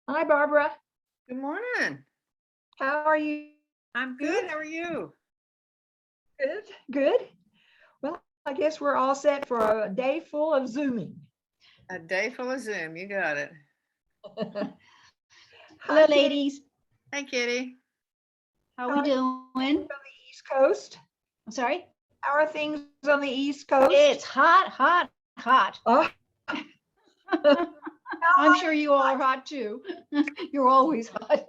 Hi, Barbara. Good morning. How are you? I'm good. How are you? Good, good. Well, I guess we're all set for a day full of Zooming. A day full of Zoom. You got it. Hello, Kitty ladies. Hey, Kitty. How we doing? on the East Coast. I'm sorry. How are things on the East Coast? It's hot, hot, hot. Oh, I'm sure you all are hot too. You're always hot.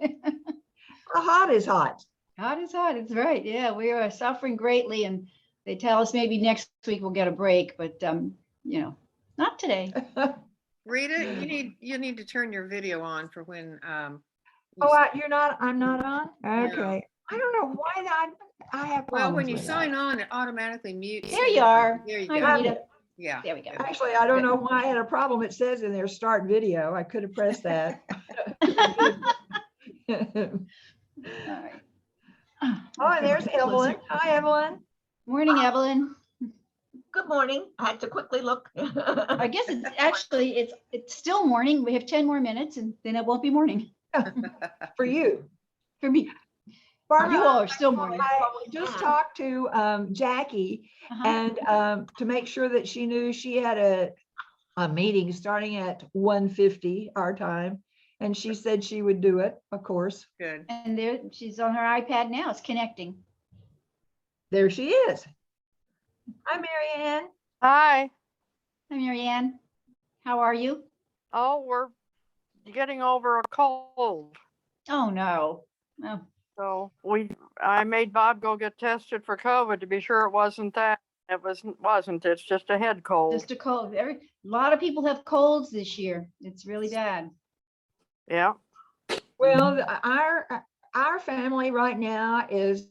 how hot is hot? Hot is hot. It's right. Yeah, we are suffering greatly, and they tell us maybe next week we'll get a break, but not today. Rita, you need to turn your video on for when You're not, I'm not on? No. Okay. I don't know why I have well, when problems you with sign that. on, it automatically mutes. There you are. There you Hi, go. Rita. Yeah. There we go. Actually, I don't know why I had a problem. It says in there, start video. I could have pressed that. All right. Oh, and there's Evelyn. Hi, Evelyn. Morning, Evelyn. Good morning. I had to quickly look. I guess it's still morning. We have 10 more minutes, and then it won't be morning For you. for me. Barbara, You all are still morning. I just talked to Jackie Uh-huh. and to make sure that she knew she had a meeting starting at 1:50 our time. And she said she would do it, of course. Good. And there, she's on her iPad now. It's connecting. There she is. Hi, Mary Ann. Hi. Hi, Marianne. How are you? Oh, we're getting over a cold. Oh, no. Oh, So I made Bob go get tested for COVID to be sure it wasn't that. It wasn't. It's just a head cold. just a cold. A lot of people have colds this year. It's really bad. Yeah. Well, our family right now is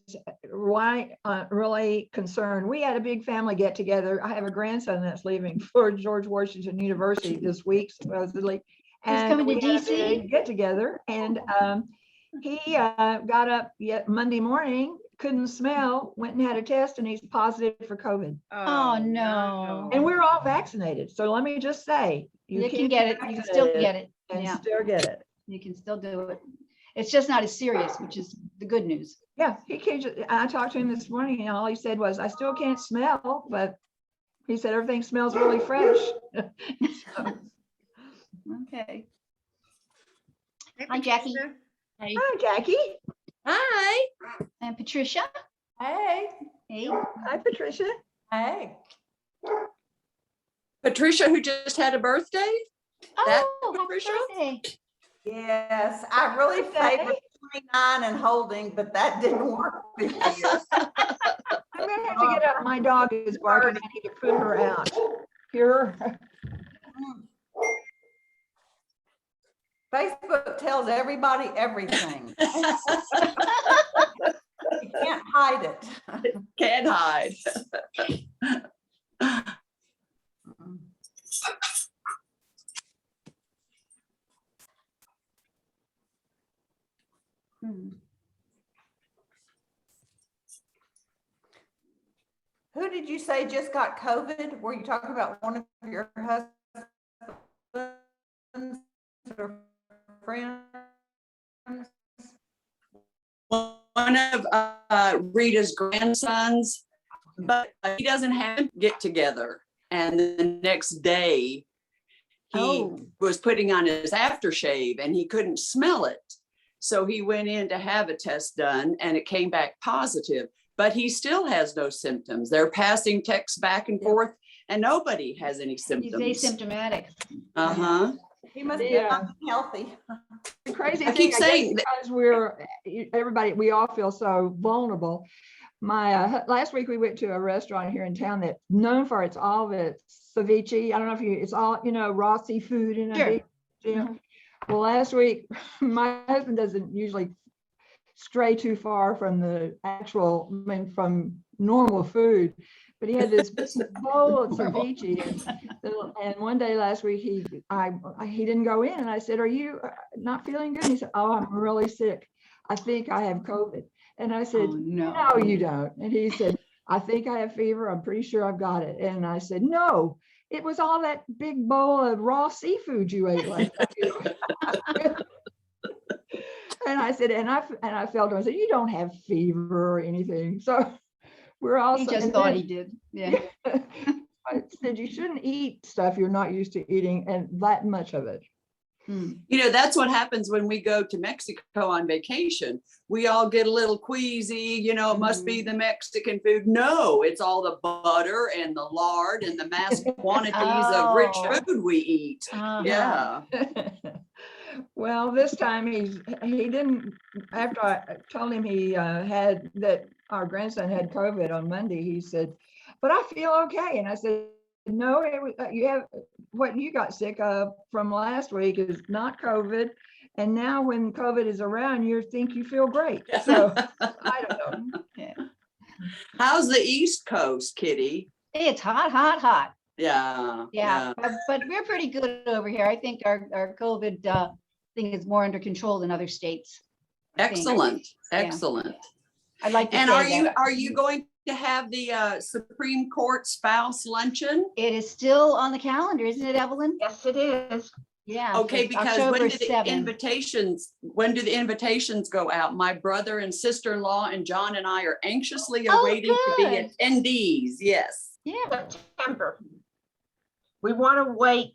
really concerned. We had a big family get together. I have a grandson that's leaving for George Washington University this week, supposedly. And coming to we had a DC? big get together, and he got up yet Monday morning, couldn't smell, went and had a test, and he's positive for COVID. Oh, no. And we're all vaccinated. So let me just say, You can get it. You can still get it. and Yeah, still get it. you can still do it. It's just not as serious, which is the good news. Yeah, he came. I talked to him this morning, and all he said was, "I still can't smell," but he said everything smells really fresh. So, Okay. Hey, Hi, Jackie. Patricia. hi, Jackie. Hi. And Patricia. Hey. Hey. Hi, Patricia. Hey. Patricia, who just had a birthday? That Oh, happy Patricia? birthday. Yes, I really favored 29 and holding, but that didn't work this year. I'm gonna have to get up. My dog is barking. I need to put her out. Here. Facebook tells everybody everything. You can't hide it. Can't hide. Hmm. Who did you say just got COVID? Were you talking about one of your husbands or friends? One of Rita's grandsons, but he doesn't have a get together. And the next day, he Oh. was putting on his aftershave and he couldn't smell it. So he went in to have a test done and it came back positive, but he still has no symptoms. They're passing texts back and forth and nobody has any He's symptoms. asymptomatic. Uh-huh. He must be Yeah. unhealthy. The crazy I thing, keep I guess saying that- because we all feel so vulnerable. My last week we went to a restaurant here in town that's known for all of its ceviche. I don't know if it's all, raw seafood in a Sure. big deal. Mhm. Well, last week, my husband doesn't usually stray too far from from normal food, but he had this big bowl of ceviche. And one day last week, he didn't go in, and I said, "Are you not feeling good?" And he said, "Oh, I'm really sick. I think I have COVID." And I said, Oh, no. "No, you don't." And he said, "I think I have fever. I'm pretty sure I've got it." And I said, "No, it was all that big bowl of raw seafood you ate last night." I said, and I felt him, I said, you don't have fever or anything. So we're all. He just thought he did. Yeah. I said, you shouldn't eat stuff you're not used to eating and that much of it. Hmm. You know, that's what happens when we go to Mexico on vacation. We all get a little queasy, you know, it must be the Mexican food. No, it's all the butter and the lard and the mass quantities of rich Oh. food we eat. Uh-huh. Yeah. Well, this time he didn't, after I told him he had, that our grandson had COVID on Monday, he said, but I feel okay. And I said, no, you have, what you got sick of from last week is not COVID. And now when COVID is around, you think you feel great. So I don't know. Yeah. How's the East Coast, Kitty? It's hot, hot, hot. Yeah. Yeah, but we're pretty good over here. I think our COVID thing is more under control than other states. I think. Excellent, Yeah. excellent. I'd like to And say that. are you going to have the Supreme Court spouse luncheon? It is still on the calendar, isn't it, Evelyn? Yes, it is. Yeah. Okay, it's because October when do the 7th. invitations go out? My brother and sister-in-law and John and I are anxiously Oh, awaiting to be good. attendees. Yes. Yeah, September. We want to wait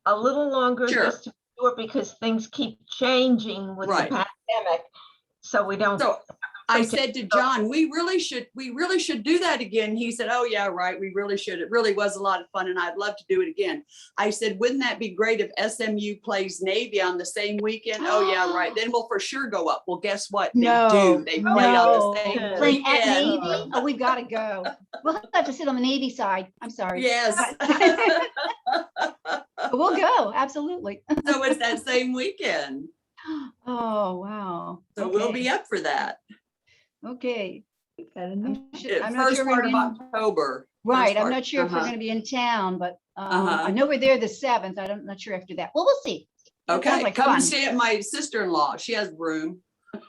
a little longer Sure. just to do it because things keep changing with the Right. pandemic. So we don't. So I said to John, we really should do that again. He said, oh yeah, right. We really should. It really was a lot of fun and I'd love to do it again. I said, wouldn't that be great if SMU plays Navy on the same weekend? Oh yeah, right. Then we'll for sure go up. Well, guess what? They No, do. They play on the same playing at weekend. Navy? Oh, we've got to go. We'll have to sit on the Navy side. I'm sorry. Yes. But we'll go, absolutely. So it's that same weekend. Oh, wow. So we'll be up for that. Okay. I'm not First sure part of we're in- October. Right, First I'm part. not sure if we're Uh-huh. going to be in town, but I Uh-huh. know we're there the 7th. I'm not sure after that. Well, we'll see. That sounds Okay, like come fun. and stay at my sister-in-law. She has room.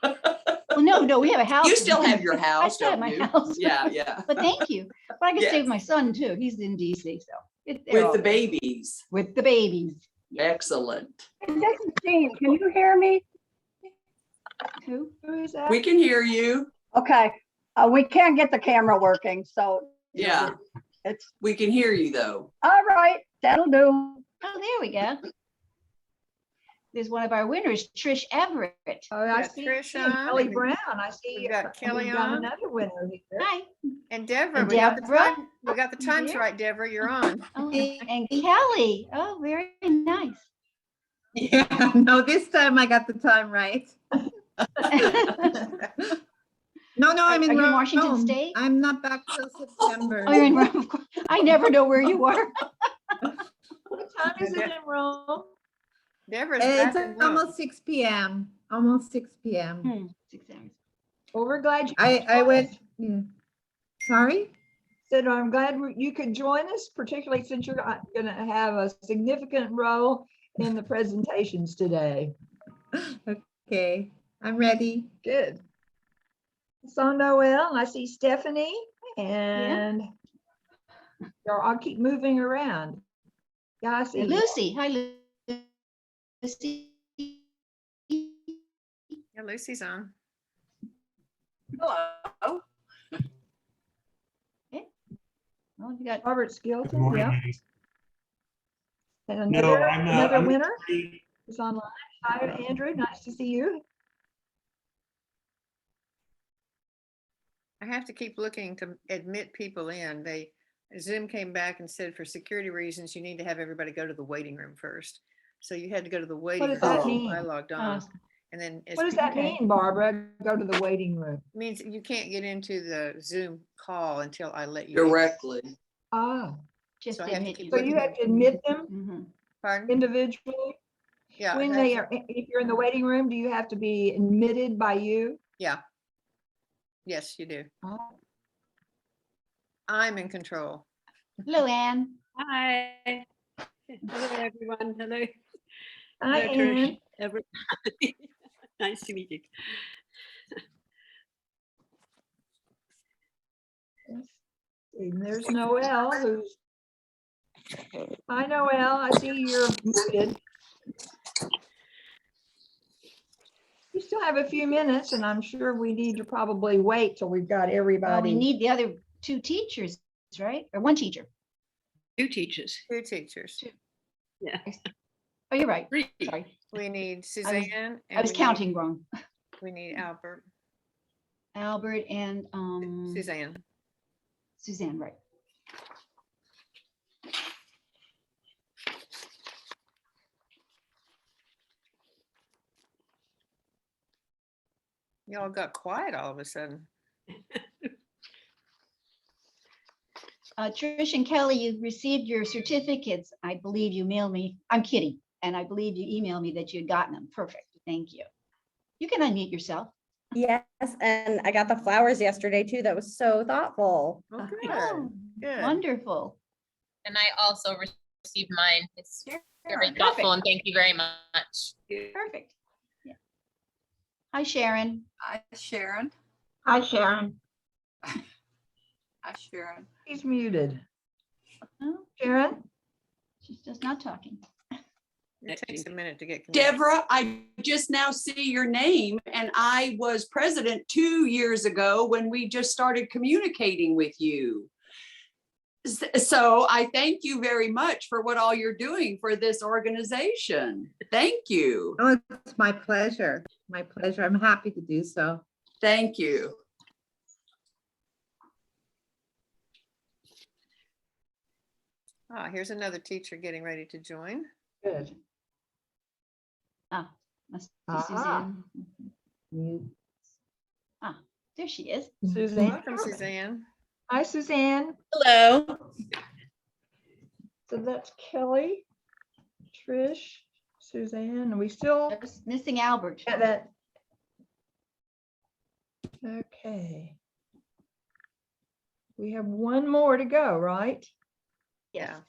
Well, no, we have a house. You still have your I house, still have don't my you? house. Yeah, yeah. But thank you. But I can stay Yes. with my son too. He's in DC, so. they're With all the good. babies. With the babies. Excellent. This is Jean. Can you hear me? Who? Who is that? We can hear you. Okay, we can't get the camera working, so Yeah, it's, we can hear you though. all right, that'll do. Oh, there we go. There's one of our winners, Trish Everett. Oh, I got see Trish and on, Kelly and Brown. I see. we've got Kelly we've got on. another winner here. Hi. And Deborah, And we got the Deborah? time- we got the times Here. right, Deborah, you're on. Oh, and Kelly. Oh, very nice. Yeah, no, this time I got the time right. No, I'm in Are you in Washington Rome. State? I'm not back till September. Oh, you're in Rome. Of course. I never know where you are. What time is it in Rome? Deborah's It's back in Rome. almost 6 p.m. Almost 6 p.m. 6 hours. Well, we're glad you. I joined went, us. yeah. Sorry? Said, I'm glad you could join us, particularly since you're going to have a significant role in the presentations today. Okay, I'm ready. Good. So Noel, I see Stephanie and I'll keep moving around. Yeah, I see. And Lucy. Hi, Lucy. Yeah, Lucy's on. Hello. Oh, you got Robert Good Skilton, morning, yeah. ladies. And No, another, I'm another I'm winner pretty- is online. Hi, Andrew, nice to see you. I have to keep looking to admit people in. Zoom came back and said for security reasons, you need to have everybody go to the waiting room first. So you had to go to the waiting room. does that before mean? I logged on. And then. as What does people that came- mean, Barbara? Go to the waiting room. Means you can't get into the Zoom call until I let you. Directly. Ah, just So I have to admit keep you. so you have to admit them Mhm. Pardon? individually? Yeah. When that's- they are, if you're in the waiting room, do you have to be admitted by you? Yeah. Yes, you do. Oh. I'm in control. Hello, Anne. Hi. Hello, everyone. Hello. Hi, Hello, Trish. Ann. Everybody. Nice to meet you. And there's Noel, who's. Hi, Noel. I see you're muted. You still still have a few minutes and I'm sure we need to probably wait till we've got Well, we everybody. need the other 2 teachers, right? Or 1 teacher. 2 teachers. 2 teachers. Yeah. Oh, you're right. 3. Sorry. We need Suzanne. I and was we need- counting wrong. We need Albert, Albert and Suzanne. Suzanne, right. Y'all got quiet all of a sudden. Trish and Kelly, you received your certificates. I believe you mailed me. I'm kidding. And I believe you emailed me that you had gotten them. Perfect. Thank you. You can unmute yourself. Yes, and I got the flowers yesterday too. That was so thoughtful. Oh, Oh, good, good. wonderful. And I also received mine. It's Sure, very perfect. thoughtful and thank you very much. Perfect. Yeah. Hi, Sharon. Hi, Sharon. Hi, Sharon. Hi, Sharon. He's muted. Oh, Sharon? she's just not talking. It takes a minute to get. connected. Deborah, I just now see your name, and I was president 2 years ago when we just started communicating with you. So I thank you very much for what all you're doing for this organization. Thank you. Oh, it's my pleasure. My pleasure. I'm happy to do so. Thank you. Ah, here's another teacher getting ready to join. Good. Must be Ah. Suzanne. Mute. There she is. Suzanne. Welcome, Suzanne. Hi, Suzanne. Hello. So that's Kelly, Trish, Suzanne, and we still Just missing Albert. got that. Okay. We have one more to go, right? Yes. Yeah.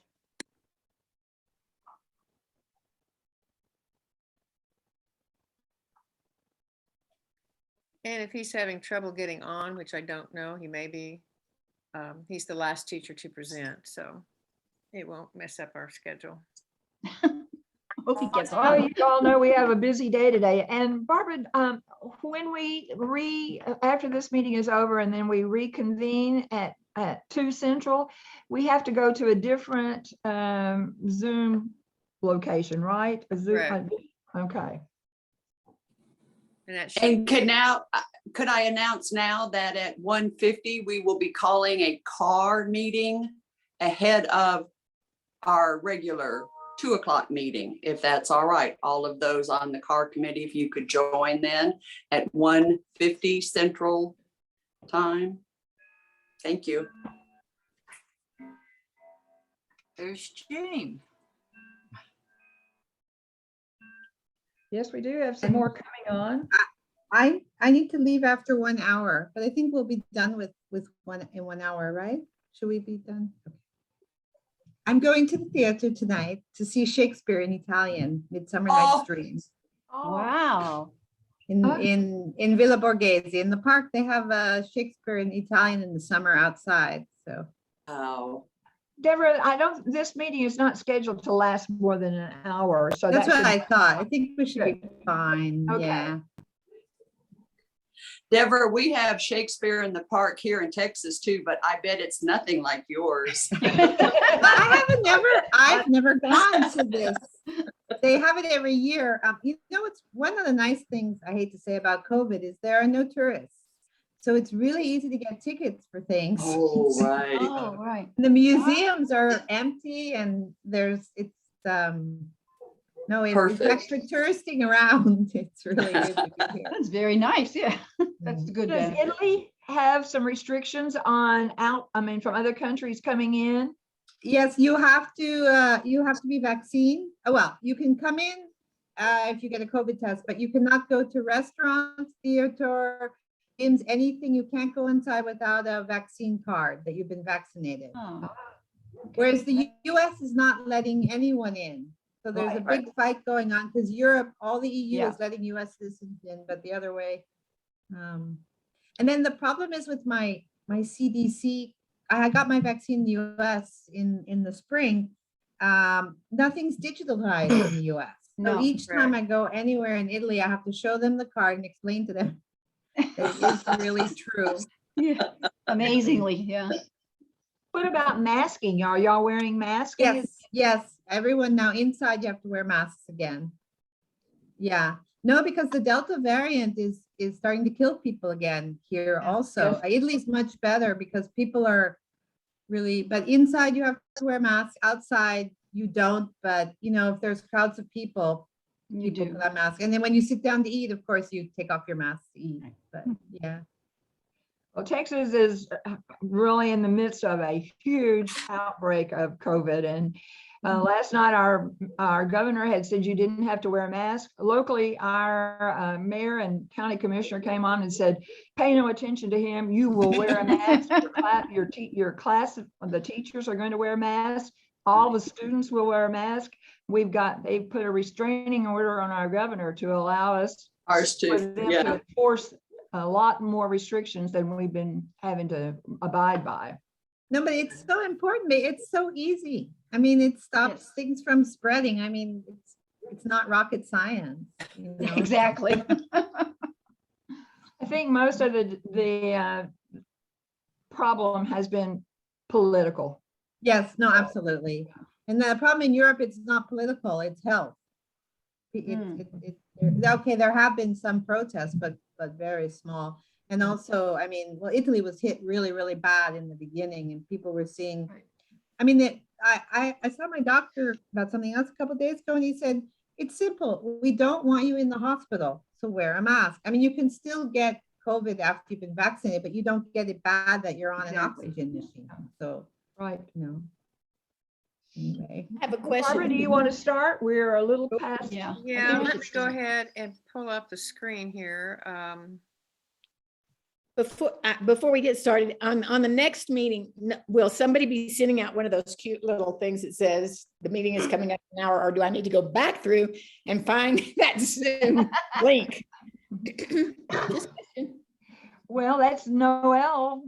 And if he's having trouble getting on, which I don't know, he may be, he's the last teacher to present, so it won't mess up our schedule. Hope he gets Oh, on. you all know we have a busy day today. And Barbara, when we after this meeting is over and then we reconvene at 2 Central, we have to go to a different Zoom location, right? A Zoom. Correct. Okay. And that should, And could I announce now that at 1:50, we will be calling a CAR meeting ahead of our regular 2 o'clock meeting, if that's all right. All of those on the CAR committee, if you could join then at 1:50 Central Time. Thank you. There's Jean. Yes, we do have some more coming on. I need to leave after 1 hour, but I think we'll be done with one in 1 hour, right? Should we be done? Okay. I'm going to the theater tonight to see Shakespeare in Italian, Midsummer Night's Dream. Wow. In Villa Borghese. In the park, they have Shakespeare in Italian in the summer outside. So Oh, Deborah, this meeting is not scheduled to last more than an hour, so that's that what I should- thought. I think we should be fine. Okay. Yeah. Deborah, we have Shakespeare in the park here in Texas too, but I bet it's nothing like yours. I've never gone to this. They have it every year. You know, it's one of the nice things I hate to say about COVID is there are no tourists. So it's really easy to get tickets for things. Oh, right. Oh, right. The museums are empty and it's Perfect. extra touristing around. It's really good to be here. That's very nice. Yeah. That's the good Does benefit. Italy have some restrictions on from other countries coming in? Yes, you have to be vaccinated. Oh, well, you can come in if you get a COVID test, but you cannot go to restaurants, theater, gyms, anything. You can't go inside without a vaccine card that you've been vaccinated. Oh, Whereas the US is not letting anyone in. So there's a Right, big fight going on because Europe, all the EU Yeah. is letting US citizens in, but the other way. And then the problem is with my CDC, I got my vaccine in the US in the spring. Nothing's digitalized in the US. So No, each time I go anywhere in Italy, I have to show them the card and explain to them that it is really true. yeah, amazingly, yeah. What about masking? Are y'all wearing masking? Yes, yes, everyone now inside you have to wear masks again. Yeah, no, because the Delta variant is starting to kill people again here also. Italy's much better because people are really, but inside you have to wear masks, outside you don't, but you know, if there's crowds of people, You people do. put on masks. And then when you sit down to eat, of course, you take off your mask to eat, but yeah. Well, Texas is really in the midst of a huge outbreak of COVID. And last night, our governor had said you didn't have to wear a mask. Locally, our mayor and county commissioner came on and said, pay no attention to him. You will wear a mask. Your class, the teachers are going to wear masks. All the students will wear a mask. They put a restraining order on our governor to allow us Ours for too, them yeah. to enforce a lot more restrictions than we've been having to abide by. No, but it's so important. It's so easy. I mean, it stops things from spreading. I mean, it's not rocket science. You know? Exactly. I think most of the problem has been political. Yes, no, absolutely. And the problem in Europe, it's not political, it's health. Okay, there have been some protests, but very small. And also, I mean, well, Italy was hit really, really bad in the beginning, and people were seeing, I mean, I saw my doctor about something else a couple of days ago, and he said, it's simple. We don't want you in the hospital, so wear a mask. I mean, you can still get COVID after you've been vaccinated, but you don't get it bad that you're on an oxygen machine. So, right. You know. Anyway. I have a question. Barbara, do you want to start? We're a little past. Yeah. Yeah, let me go ahead and pull up the screen here. Before we get started, on the next meeting, will somebody be sending out one of those cute little things that says the meeting is coming up in an hour, or do I need to go back through and find that Zoom link? Just question. Well, that's Noelle.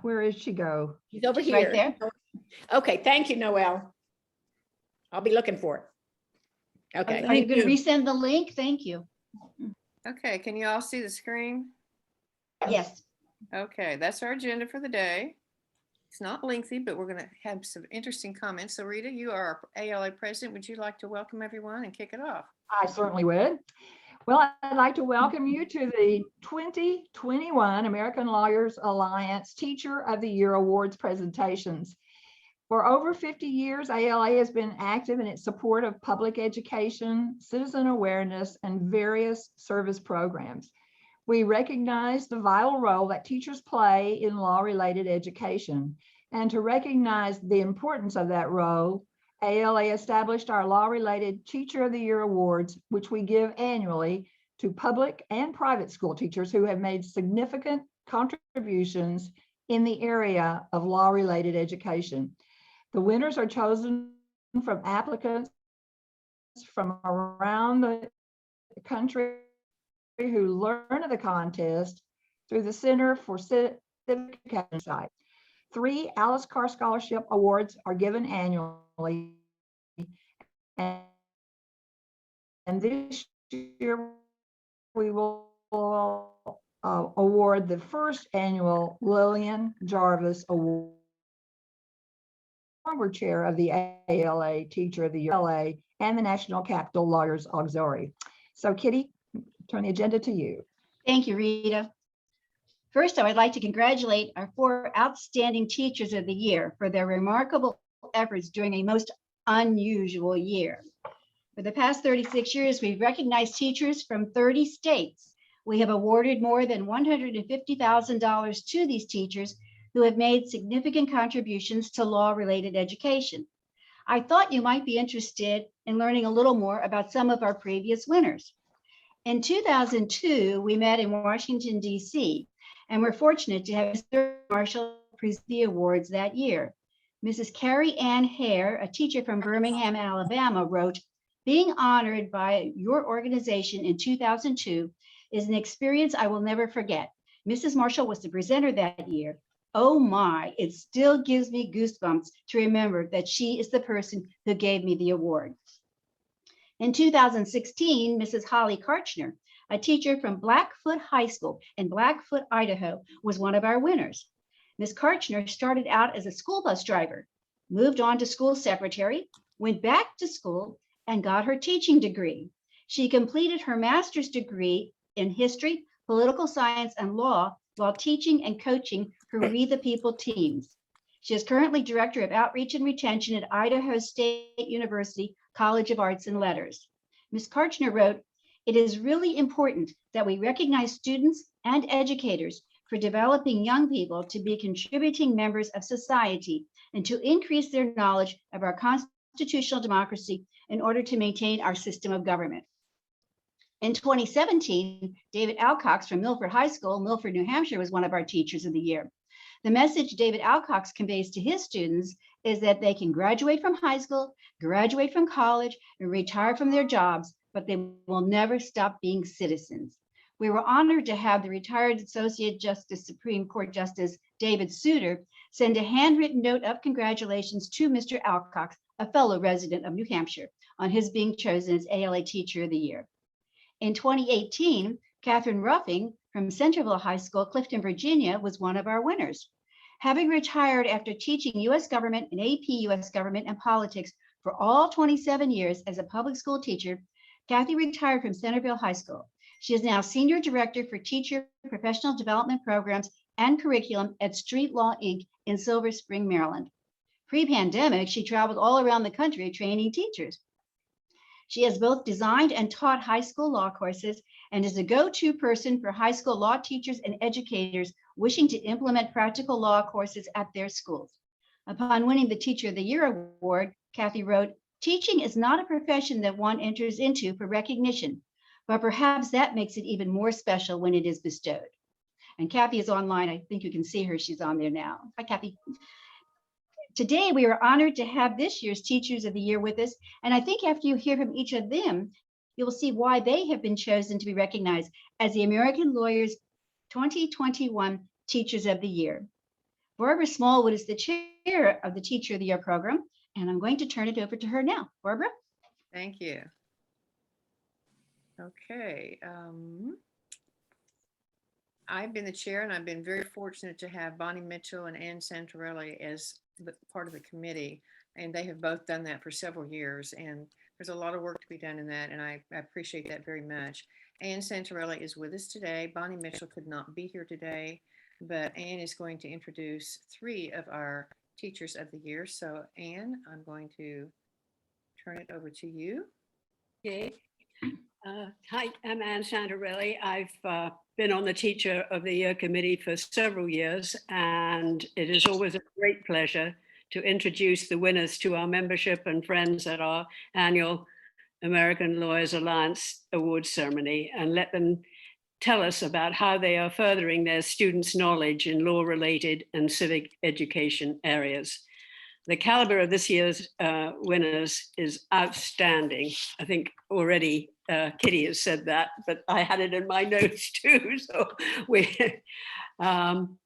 Where is she go? She's over She's here. right there. Okay, thank you, Noelle. I'll be looking for it. Okay. Are you thank going to resend the link? Thank you. Okay, can you all see the screen? Yes. Okay, that's our agenda for the day. It's not lengthy, but we're going to have some interesting comments. So Rita, you are our ALA president. Would you like to welcome everyone and kick it off? I certainly would. Well, I'd like to welcome you to the 2021 American Lawyers Alliance Teacher of the Year Awards presentations. For over 50 years, ALA has been active in its support of public education, citizen awareness, and various service programs. We recognize the vital role that teachers play in law-related education. And to recognize the importance of that role, ALA established our Law-Related Teacher of the Year Awards, which we give annually to public and private school teachers who have made significant contributions in the area of law-related education. The winners are chosen from applicants from around the country who learn of the contest through the Center for Civic Education site. 3 Alice Carr Scholarship Awards are given annually. And this year we will award the first annual Lillian Jarvis Award. Former chair of the ALA Teacher of the Year and the National Capital Lawyers Auxiliary. So Kitty, turn the agenda to you. Thank you, Rita. First, I would like to congratulate our 4 outstanding teachers of the year for their remarkable efforts during a most unusual year. For the past 36 years, we've recognized teachers from 30 states. We have awarded more than $150,000 to these teachers who have made significant contributions to law-related education. I thought you might be interested in learning a little more about some of our previous winners. In 2002, we met in Washington, D.C., and we're fortunate to have Mr. Marshall present the awards that year. Mrs. Carrie Ann Hare, a teacher from Birmingham, Alabama, wrote, "Being honored by your organization in 2002 is an experience I will never forget. Mrs. Marshall was the presenter that year. Oh my, it still gives me goosebumps to remember that she is the person who gave me the award." In 2016, Mrs. Holly Karchner, a teacher from Blackfoot High School in Blackfoot, Idaho, was one of our winners. Ms. Karchner started out as a school bus driver, moved on to school secretary, went back to school, and got her teaching degree. She completed her master's degree in history, political science, and law while teaching and coaching her We the People teams. She is currently Director of Outreach and Retention at Idaho State University College of Arts and Letters. Ms. Karchner wrote, "It is really important that we recognize students and educators for developing young people to be contributing members of society and to increase their knowledge of our constitutional democracy in order to maintain our system of government." In 2017, David Alcox from Milford High School, Milford, New Hampshire, was one of our Teachers of the Year. The message David Alcox conveys to his students is that they can graduate from high school, graduate from college, and retire from their jobs, but they will never stop being citizens. We were honored to have the retired Associate Justice, Supreme Court Justice David Souter send a handwritten note of congratulations to Mr. Alcox, a fellow resident of New Hampshire, on his being chosen as ALA Teacher of the Year. In 2018, Catherine Ruffing from Centerville High School, Clifton, Virginia, was one of our winners. Having retired after teaching U.S. government and AP U.S. government and politics for all 27 years as a public school teacher, Kathy retired from Centerville High School. She is now Senior Director for Teacher Professional Development Programs and Curriculum at Street Law, Inc. in Silver Spring, Maryland. Pre-pandemic, she traveled all around the country training teachers. She has both designed and taught high school law courses and is a go-to person for high school law teachers and educators wishing to implement practical law courses at their schools. Upon winning the Teacher of the Year award, Kathy wrote, "Teaching is not a profession that one enters into for recognition, but perhaps that makes it even more special when it is bestowed." And Kathy is online. I think you can see her. She's on there now. Hi, Kathy. Today, we are honored to have this year's Teachers of the Year with us. And I think after you hear from each of them, you will see why they have been chosen to be recognized as the American Lawyers 2021 Teachers of the Year. Barbara Smallwood is the chair of the Teacher of the Year program, and I'm going to turn it over to her now. Barbara? Thank you. Okay. I've been the chair, and I've been very fortunate to have Bonnie Mitchell and Ann Santorelli as part of the committee, and they have both done that for several years, and there's a lot of work to be done in that, and I appreciate that very much. Ann Santorelli is with us today. Bonnie Mitchell could not be here today, but Ann is going to introduce 3 of our Teachers of the Year. So Ann, I'm going to turn it over to you. Okay. Hi, I'm Ann Santorelli. I've been on the Teacher of the Year committee for several years, and it is always a great pleasure to introduce the winners to our membership and friends at our annual American Lawyers Alliance Awards ceremony, and let them tell us about how they are furthering their students' knowledge in law-related and civic education areas. The caliber of this year's winners is outstanding. I think already Kitty has said that, but I had it in my notes too. So I'm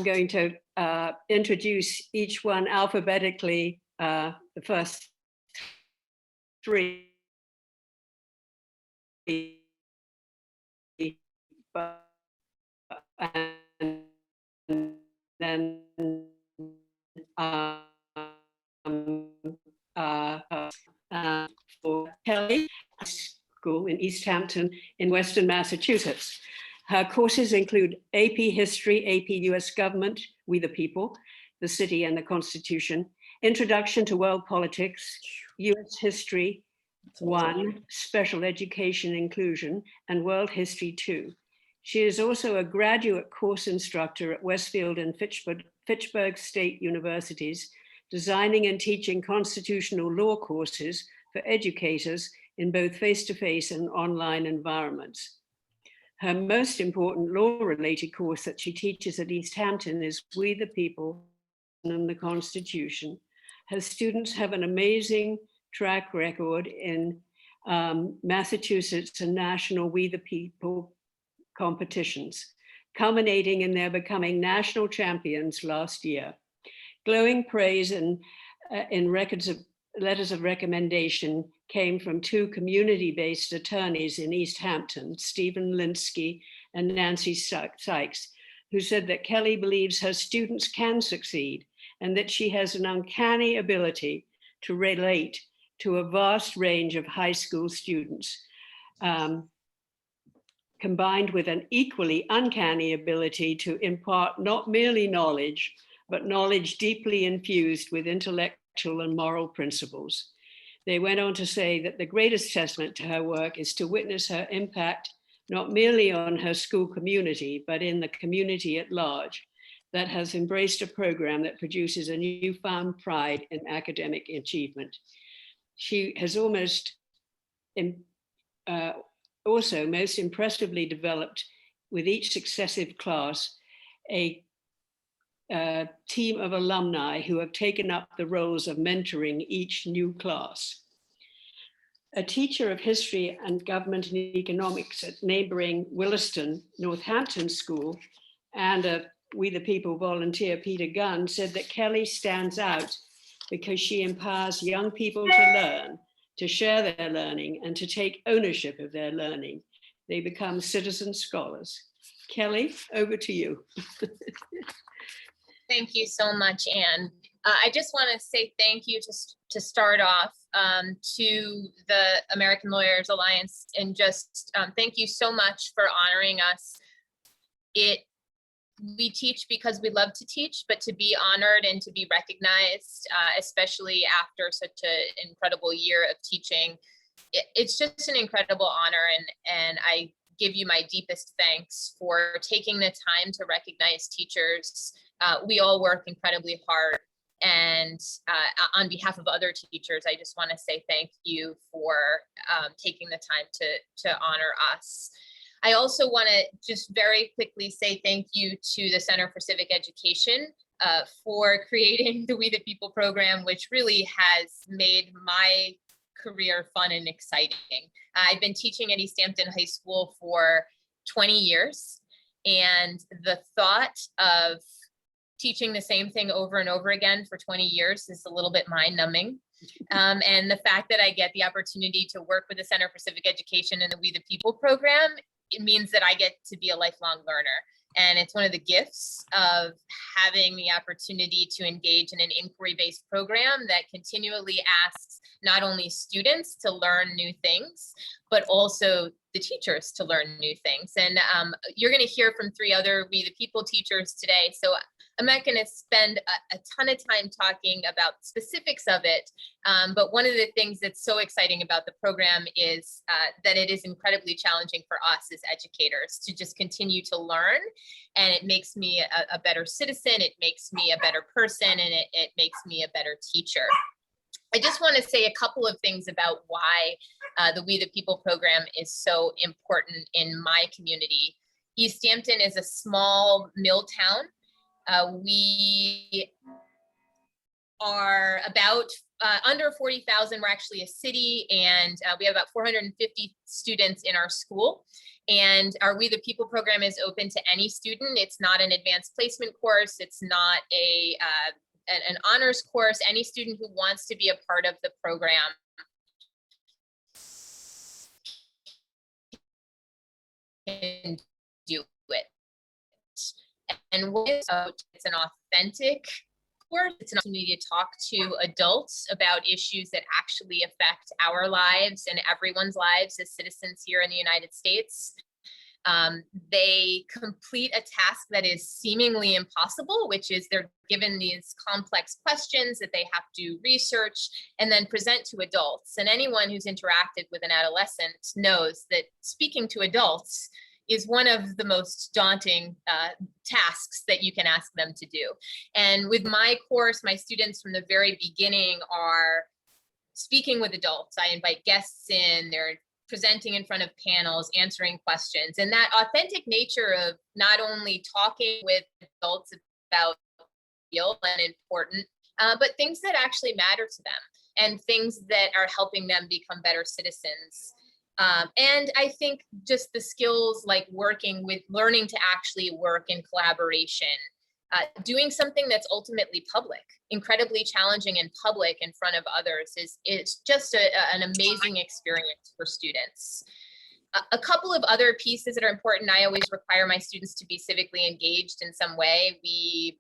going to introduce each one alphabetically, the first 3. And then for Kelly School in East Hampton in Western Massachusetts. Her courses include AP History, AP US Government, We the People, the City and the Constitution, Introduction to World Politics, US History 1, Special Education Inclusion, and World History 2. She is also a graduate course instructor at Westfield and Fitchburg State Universities, designing and teaching constitutional law courses for educators in both face-to-face and online environments. Her most important law-related course that she teaches at East Hampton is We the People and the Constitution. Her students have an amazing track record in Massachusetts and national We the People competitions, culminating in their becoming national champions last year. Glowing praise and in records of letters of recommendation came from two community-based attorneys in East Hampton, Stephen Linsky and Nancy Sykes, who said that Kelly believes her students can succeed and that she has an uncanny ability to relate to a vast range of high school students, combined with an equally uncanny ability to impart not merely knowledge, but knowledge deeply infused with intellectual and moral principles. They went on to say that the greatest testament to her work is to witness her impact, not merely on her school community, but in the community at large, that has embraced a program that produces a newfound pride in academic achievement. She has also most impressively developed with each successive class a team of alumni who have taken up the roles of mentoring each new class. A teacher of history and government and economics at neighboring Williston Northampton School and a We the People volunteer, Peter Gunn, said that Kelly stands out because she empowers young people to learn, to share their learning, and to take ownership of their learning. They become citizen scholars. Kelly, over to you. Thank you so much, Anne. I just want to say thank you just to start off to the American Lawyers Alliance, and just thank you so much for honoring us. We teach because we love to teach, but to be honored and to be recognized, especially after such an incredible year of teaching, it's just an incredible honor, and I give you my deepest thanks for taking the time to recognize teachers. We all work incredibly hard, and on behalf of other teachers, I just want to say thank you for taking the time to honor us. I also want to just very quickly say thank you to the Center for Civic Education for creating the We the People program, which really has made my career fun and exciting. I've been teaching at East Hampton High School for 20 years, and the thought of teaching the same thing over and over again for 20 years is a little bit mind-numbing. And the fact that I get the opportunity to work with the Center for Civic Education and the We the People program, it means that I get to be a lifelong learner. And it's one of the gifts of having the opportunity to engage in an inquiry-based program that continually asks not only students to learn new things, but also the teachers to learn new things. And you're going to hear from 3 other We the People teachers today. So I'm not going to spend a ton of time talking about specifics of it, but one of the things that's so exciting about the program is that it is incredibly challenging for us as educators to just continue to learn, and it makes me a better citizen, it makes me a better person, and it makes me a better teacher. I just want to say a couple of things about why the We the People program is so important in my community. East Hampton is a small mill town. We are about under 40,000. We're actually a city, and we have about 450 students in our school. And our We the People program is open to any student. It's not an advanced placement course. It's not an honors course. Any student who wants to be a part of the program can do it. And it's an authentic course. It's an opportunity to talk to adults about issues that actually affect our lives and everyone's lives as citizens here in the United States. They complete a task that is seemingly impossible, which is they're given these complex questions that they have to research and then present to adults. And anyone who's interacted with an adolescent knows that speaking to adults is one of the most daunting tasks that you can ask them to do. And with my course, my students from the very beginning are speaking with adults. I invite guests in, they're presenting in front of panels, answering questions. And that authentic nature of not only talking with adults about real and important, but things that actually matter to them and things that are helping them become better citizens. And I think just the skills like learning to actually work in collaboration, doing something that's ultimately public, incredibly challenging in public in front of others is just an amazing experience for students. A couple of other pieces that are important. I always require my students to be civically engaged in some way. We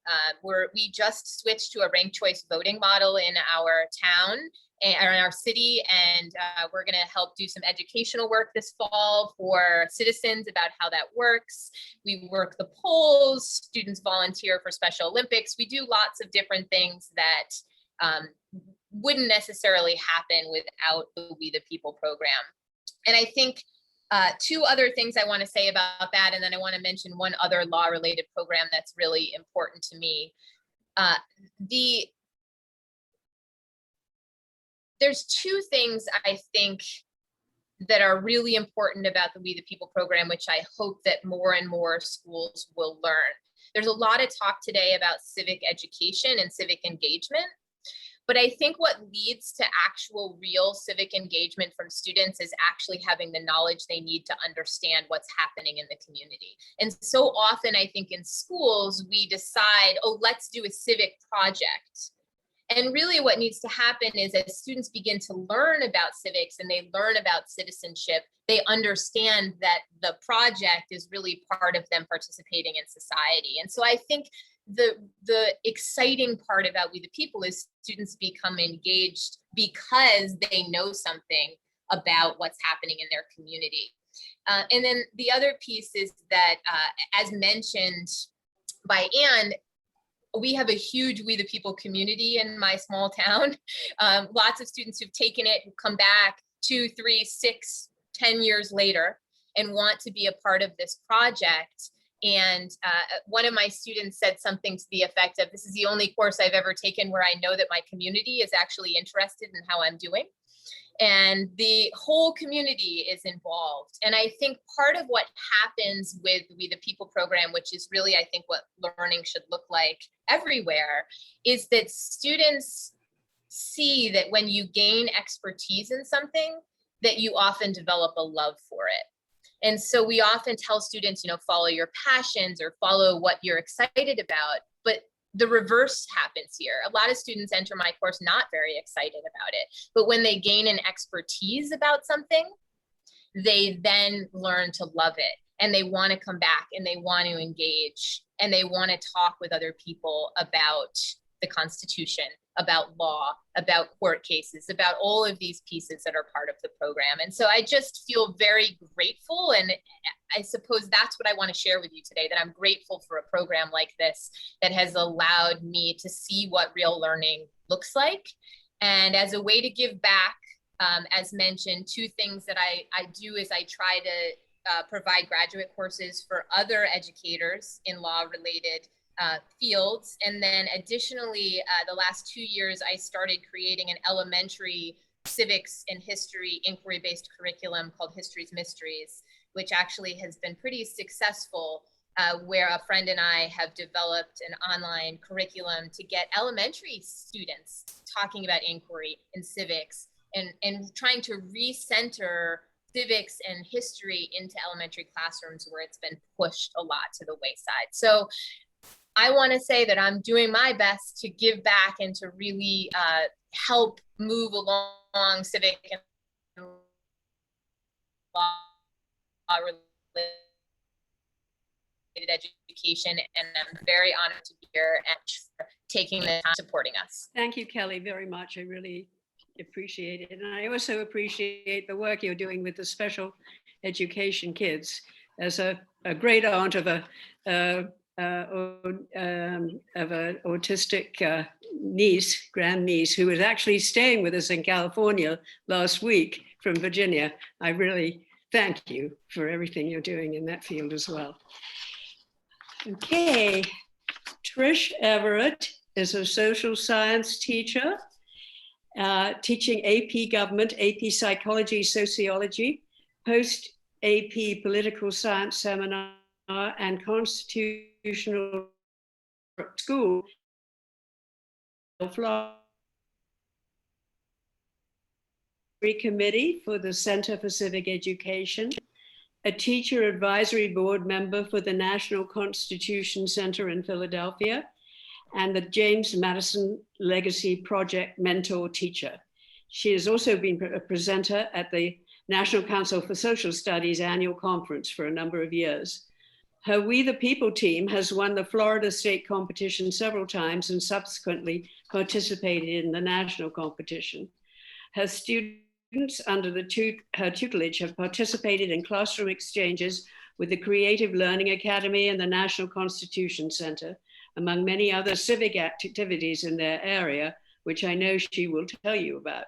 just switched to a ranked choice voting model in our town or in our city, and we're going to help do some educational work this fall for citizens about how that works. We work the polls, students volunteer for Special Olympics. We do lots of different things that wouldn't necessarily happen without the We the People program. And I think two other things I want to say about that, and then I want to mention one other law-related program that's really important to me. There's two things I think that are really important about the We the People program, which I hope that more and more schools will learn. There's a lot of talk today about civic education and civic engagement, but I think what leads to actual real civic engagement from students is actually having the knowledge they need to understand what's happening in the community. And so often I think in schools, we decide, oh, let's do a civic project. And really what needs to happen is as students begin to learn about civics and they learn about citizenship, they understand that the project is really part of them participating in society. And so I think the exciting part about We the People is students become engaged because they know something about what's happening in their community. And then the other piece is that, as mentioned by Anne, we have a huge We the People community in my small town. Lots of students who've taken it, who come back 2, 3, 6, 10 years later and want to be a part of this project. And one of my students said something to the effect of, this is the only course I've ever taken where I know that my community is actually interested in how I'm doing. And the whole community is involved. And I think part of what happens with We the People program, which is really, I think, what learning should look like everywhere, is that students see that when you gain expertise in something, that you often develop a love for it. And so we often tell students, follow your passions or follow what you're excited about, but the reverse happens here. A lot of students enter my course not very excited about it, but when they gain an expertise about something, they then learn to love it and they want to come back and they want to engage and they want to talk with other people about the Constitution, about law, about court cases, about all of these pieces that are part of the program. And so I just feel very grateful. And I suppose that's what I want to share with you today, that I'm grateful for a program like this that has allowed me to see what real learning looks like. And as a way to give back, as mentioned, two things that I do is I try to provide graduate courses for other educators in law-related fields. And then additionally, the last 2 years, I started creating an elementary civics and history inquiry-based curriculum called History's Mysteries, which actually has been pretty successful, where a friend and I have developed an online curriculum to get elementary students talking about inquiry and civics and trying to recenter civics and history into elementary classrooms where it's been pushed a lot to the wayside. So I want to say that I'm doing my best to give back and to really help move along civic and law-related education. And I'm very honored to be here and for taking the time supporting us. Thank you, Kelly, very much. I really appreciate it. And I also appreciate the work you're doing with the special education kids. As a great aunt of an autistic niece, grandniece, who was actually staying with us in California last week from Virginia, I really thank you for everything you're doing in that field as well. Okay, Trish Everett is a social science teacher, teaching AP Government, AP Psychology, Sociology, post-AP Political Science Seminar, and Constitutional School Committee for the Center for Civic Education, a teacher advisory board member for the National Constitution Center in Philadelphia, and the James Madison Legacy Project mentor teacher. She has also been a presenter at the National Council for Social Studies annual conference for a number of years. Her We the People team has won the Florida state competition several times and subsequently participated in the national competition. Her students under her tutelage have participated in classroom exchanges with the Creative Learning Academy and the National Constitution Center, among many other civic activities in their area, which I know she will tell you about.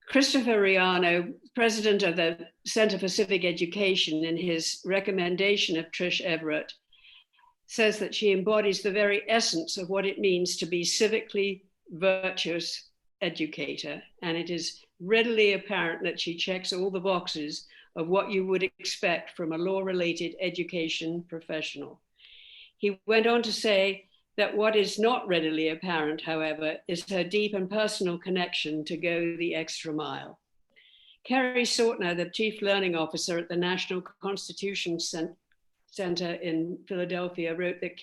Christopher Riano, president of the Center for Civic Education, in his recommendation of Trish Everett, says that she embodies the very essence of what it means to be civically virtuous educator. And it is readily apparent that she checks all the boxes of what you would expect from a law-related education professional. He went on to say that what is not readily apparent, however, is her deep and personal connection to go the extra mile. Carrie Sortner, the Chief Learning Officer at the National Constitution Center in Philadelphia, wrote that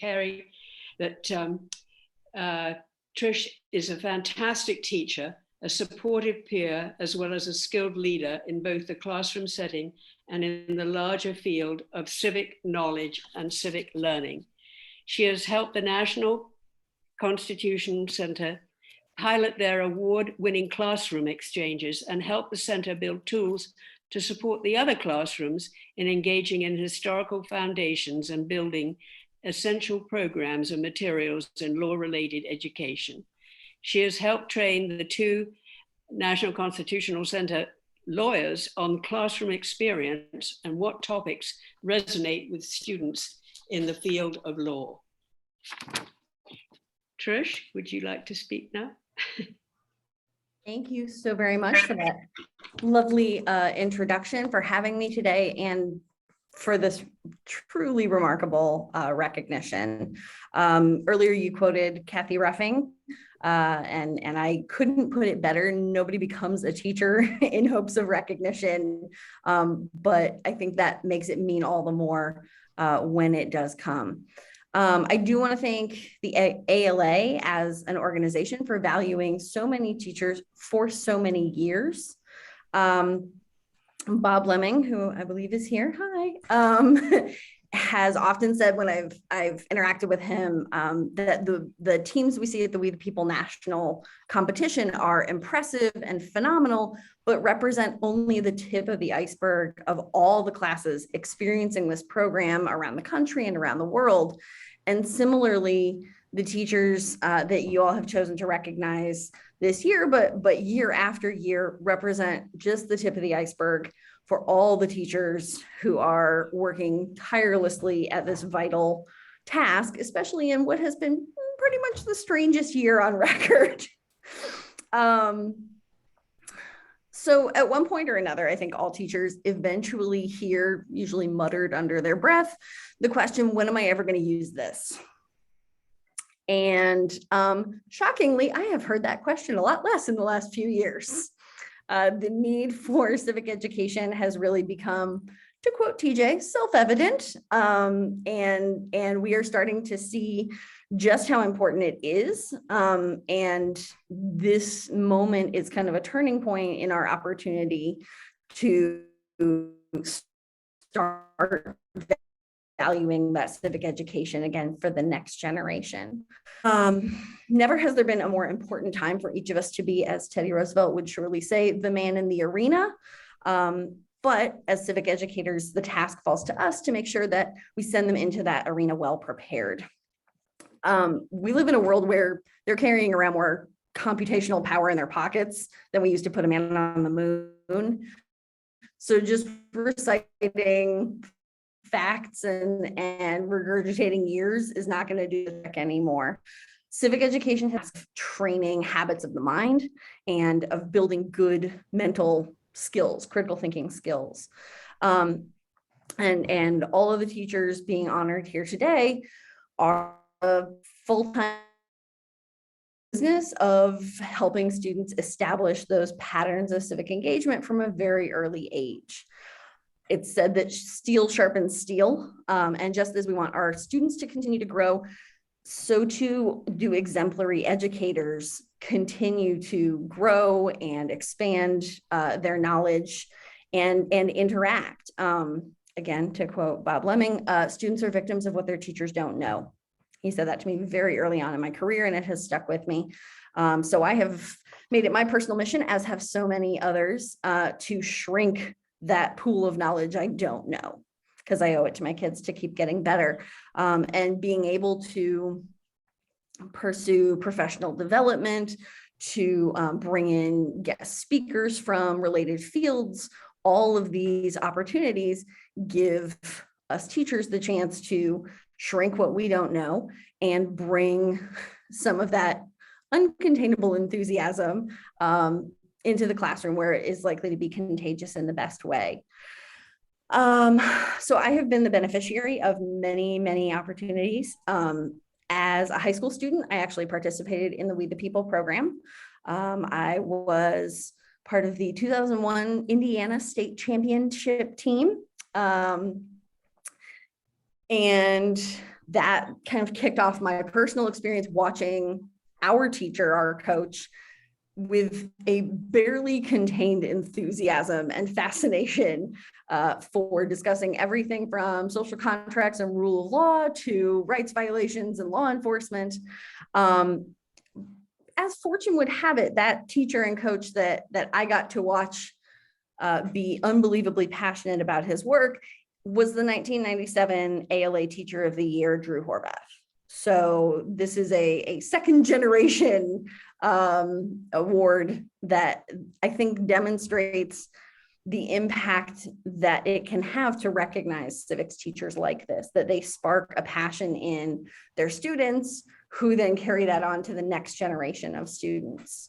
Trish is a fantastic teacher, a supportive peer, as well as a skilled leader in both the classroom setting and in the larger field of civic knowledge and civic learning. She has helped the National Constitution Center pilot their award-winning classroom exchanges and help the center build tools to support the other classrooms in engaging in historical foundations and building essential programs and materials in law-related education. She has helped train the 2 National Constitutional Center lawyers on classroom experience and what topics resonate with students in the field of law. Trish, would you like to speak now? Thank you so very much for that lovely introduction, for having me today, and for this truly remarkable recognition. Earlier you quoted Kathy Ruffing, and I couldn't put it better. Nobody becomes a teacher in hopes of recognition, but I think that makes it mean all the more when it does come. I do want to thank the ALA as an organization for valuing so many teachers for so many years. Bob Lemming, who I believe is here, hi, has often said when I've interacted with him that the teams we see at the We the People National competition are impressive and phenomenal, but represent only the tip of the iceberg of all the classes experiencing this program around the country and around the world. And similarly, the teachers that you all have chosen to recognize this year, but year after year, represent just the tip of the iceberg for all the teachers who are working tirelessly at this vital task, especially in what has been pretty much the strangest year on record. So at one point or another, I think all teachers eventually hear, usually muttered under their breath, the question, when am I ever going to use this? And shockingly, I have heard that question a lot less in the last few years. The need for civic education has really become, to quote TJ, self-evident. And we are starting to see just how important it is. And this moment is kind of a turning point in our opportunity to start valuing that civic education again for the next generation. Never has there been a more important time for each of us to be, as Teddy Roosevelt would surely say, the man in the arena. But as civic educators, the task falls to us to make sure that we send them into that arena well prepared. We live in a world where they're carrying around more computational power in their pockets than we used to put a man on the moon. So just reciting facts and regurgitating years is not going to do the trick anymore. Civic education has training habits of the mind and of building good mental skills, critical thinking skills. And all of the teachers being honored here today are a full-time business of helping students establish those patterns of civic engagement from a very early age. It's said that steel sharpens steel. And just as we want our students to continue to grow, so too do exemplary educators continue to grow and expand their knowledge and interact. Again, to quote Bob Lemming, students are victims of what their teachers don't know. He said that to me very early on in my career, and it has stuck with me. So I have made it my personal mission, as have so many others, to shrink that pool of knowledge I don't know, because I owe it to my kids to keep getting better, and being able to pursue professional development, to bring in guest speakers from related fields. All of these opportunities give us teachers the chance to shrink what we don't know and bring some of that uncontainable enthusiasm into the classroom, where it is likely to be contagious in the best way. So I have been the beneficiary of many, many opportunities. As a high school student, I actually participated in the We the People program. I was part of the 2001 Indiana State Championship team. And that kind of kicked off my personal experience watching our teacher, our coach, with a barely contained enthusiasm and fascination for discussing everything from social contracts and rule of law to rights violations and law enforcement. As fortune would have it, that teacher and coach that I got to watch be unbelievably passionate about his work was the 1997 ALA Teacher of the Year, Drew Horvath. So this is a second generation award that I think demonstrates the impact that it can have to recognize civics teachers like this, that they spark a passion in their students who then carry that on to the next generation of students.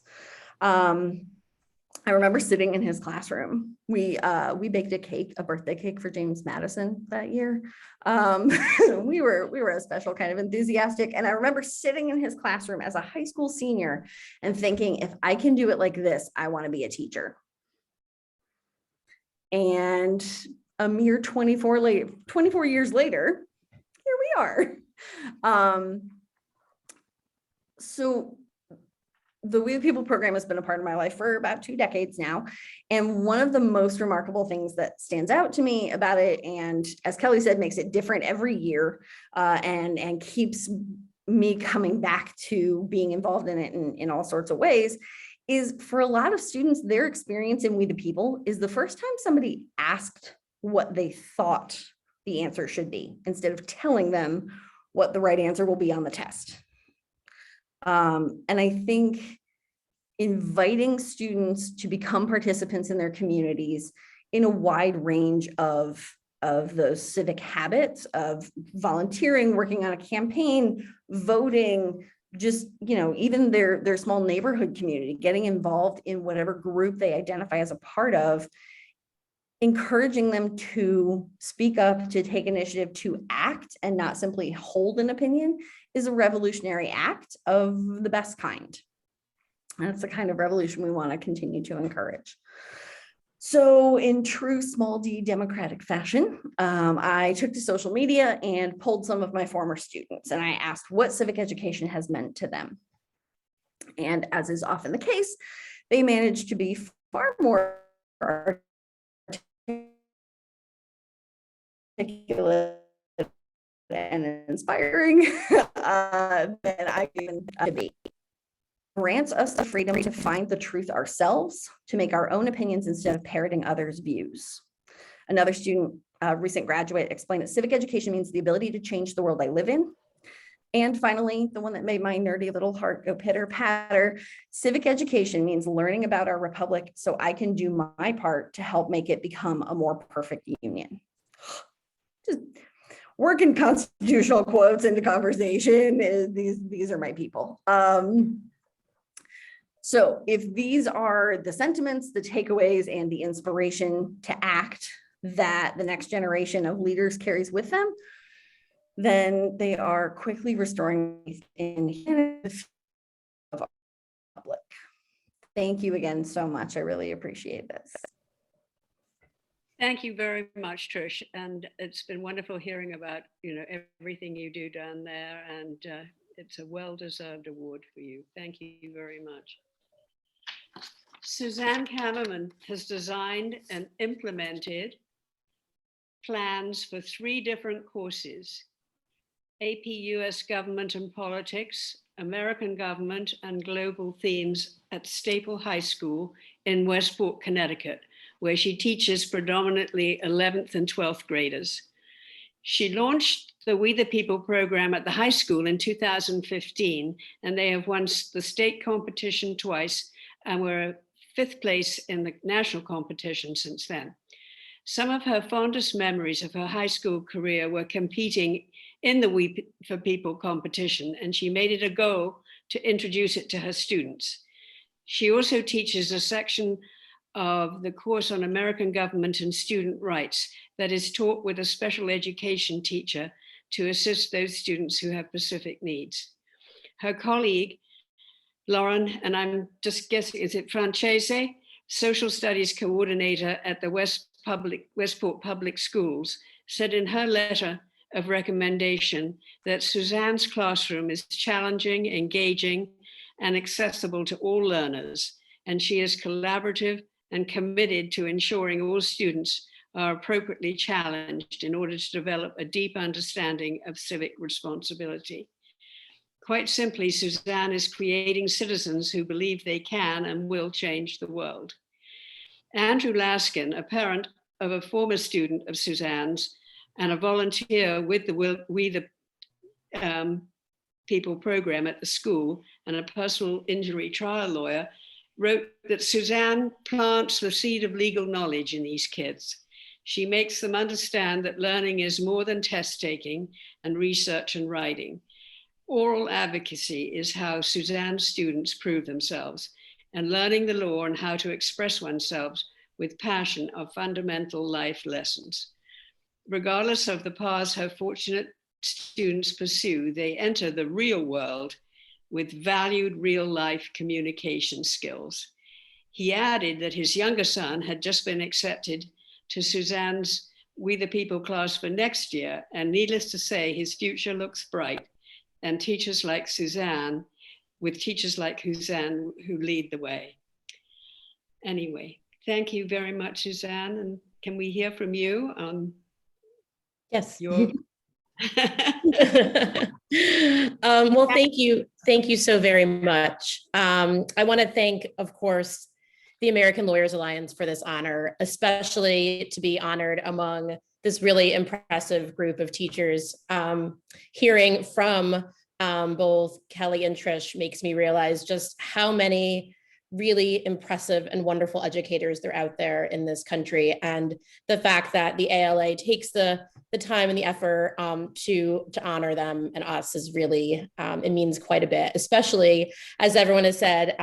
I remember sitting in his classroom. We baked a cake, a birthday cake for James Madison that year. We were a special kind of enthusiastic. And I remember sitting in his classroom as a high school senior and thinking, if I can do it like this, I want to be a teacher. And a mere 24 years later, here we are. So the We the People program has been a part of my life for about 2 decades now. And one of the most remarkable things that stands out to me about it, and as Kelly said, makes it different every year, and keeps me coming back to being involved in it in all sorts of ways, is for a lot of students, their experience in We the People is the first time somebody asked what they thought the answer should be, instead of telling them what the right answer will be on the test. And I think inviting students to become participants in their communities in a wide range of those civic habits of volunteering, working on a campaign, voting, just, even their small neighborhood community, getting involved in whatever group they identify as a part of, encouraging them to speak up, to take initiative, to act, and not simply hold an opinion, is a revolutionary act of the best kind. And it's the kind of revolution we want to continue to encourage. So in true small d democratic fashion, I took to social media and polled some of my former students, and I asked what civic education has meant to them. And as is often the case, they managed to be far more articulate and inspiring than I can be. Grants us the freedom to find the truth ourselves, to make our own opinions instead of parroting others' views. Another student, a recent graduate, explained that civic education means the ability to change the world I live in. And finally, the one that made my nerdy little heart go pitter patter, civic education means learning about our republic so I can do my part to help make it become a more perfect union. Just working constitutional quotes into conversation. These are my people. So if these are the sentiments, the takeaways, and the inspiration to act that the next generation of leaders carries with them, then they are quickly restoring faith in the public. Thank you again so much. I really appreciate this. Thank you very much, Trish. And it's been wonderful hearing about, everything you do down there. And it's a well-deserved award for you. Thank you very much. Suzanne Kammerman has designed and implemented plans for 3 different courses: AP US Government and Politics, American Government and Global Themes at Staple High School in Westport, Connecticut, where she teaches predominantly 11th and 12th graders. She launched the We the People program at the high school in 2015, and they have won the state competition twice and were 5th place in the national competition since then. Some of her fondest memories of her high school career were competing in the We for People competition, and she made it a goal to introduce it to her students. She also teaches a section of the course on American government and student rights that is taught with a special education teacher to assist those students who have specific needs. Her colleague, Lauren, and I'm just guessing, is it Francese, social studies coordinator at the Westport Public Schools, said in her letter of recommendation that Suzanne's classroom is challenging, engaging, and accessible to all learners, and she is collaborative and committed to ensuring all students are appropriately challenged in order to develop a deep understanding of civic responsibility. Quite simply, Suzanne is creating citizens who believe they can and will change the world. Andrew Laskin, a parent of a former student of Suzanne's and a volunteer with the We the People program at the school and a personal injury trial lawyer, wrote that Suzanne plants the seed of legal knowledge in these kids. She makes them understand that learning is more than test taking and research and writing. Oral advocacy is how Suzanne's students prove themselves, and learning the law and how to express oneself with passion are fundamental life lessons. Regardless of the paths her fortunate students pursue, they enter the real world with valued real life communication skills. He added that his younger son had just been accepted to Suzanne's We the People class for next year, and needless to say, his future looks bright, and with teachers like Suzanne who lead the way. Anyway, thank you very much, Suzanne, and can we hear from you? Yes. Your Well, thank you. Thank you so very much. I want to thank, of course, the American Lawyers Alliance for this honor, especially to be honored among this really impressive group of teachers. Hearing from both Kelly and Trish makes me realize just how many really impressive and wonderful educators there are out there in this country. And the fact that the ALA takes the time and the effort to honor them and us is really, it means quite a bit, especially as everyone has said,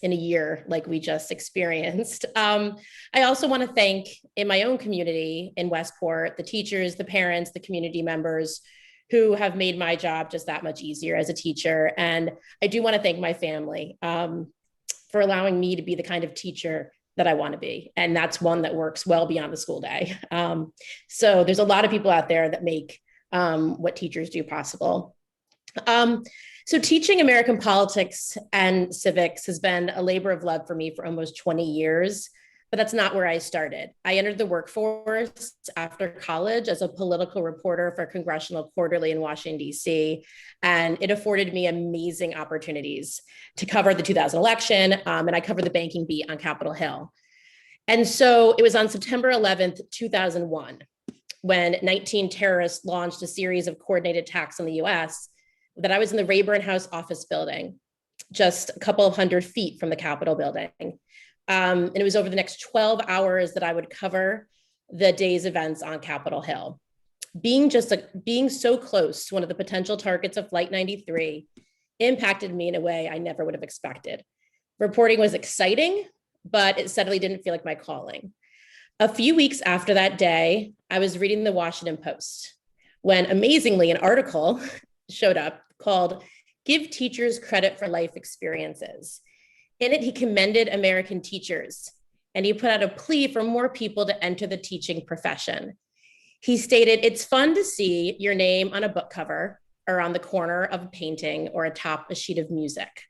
in a year like we just experienced. I also want to thank in my own community in Westport, the teachers, the parents, the community members who have made my job just that much easier as a teacher. And I do want to thank my family for allowing me to be the kind of teacher that I want to be. And that's one that works well beyond the school day. So there's a lot of people out there that make what teachers do possible. So teaching American politics and civics has been a labor of love for me for almost 20 years, but that's not where I started. I entered the workforce after college as a political reporter for Congressional Quarterly in Washington, D.C., and it afforded me amazing opportunities to cover the 2000 election, and I covered the banking beat on Capitol Hill. And so it was on September 11th, 2001, when 19 terrorists launched a series of coordinated attacks on the U.S., that I was in the Rayburn House office building, just a couple of 100 feet from the Capitol building. And it was over the next 12 hours that I would cover the day's events on Capitol Hill. Being so close to one of the potential targets of Flight 93 impacted me in a way I never would have expected. Reporting was exciting, but it suddenly didn't feel like my calling. A few weeks after that day, I was reading the Washington Post when amazingly an article showed up called "Give Teachers Credit for Life Experiences." In it, he commended American teachers and he put out a plea for more people to enter the teaching profession. He stated, "It's fun to see your name on a book cover or on the corner of a painting or atop a sheet of music,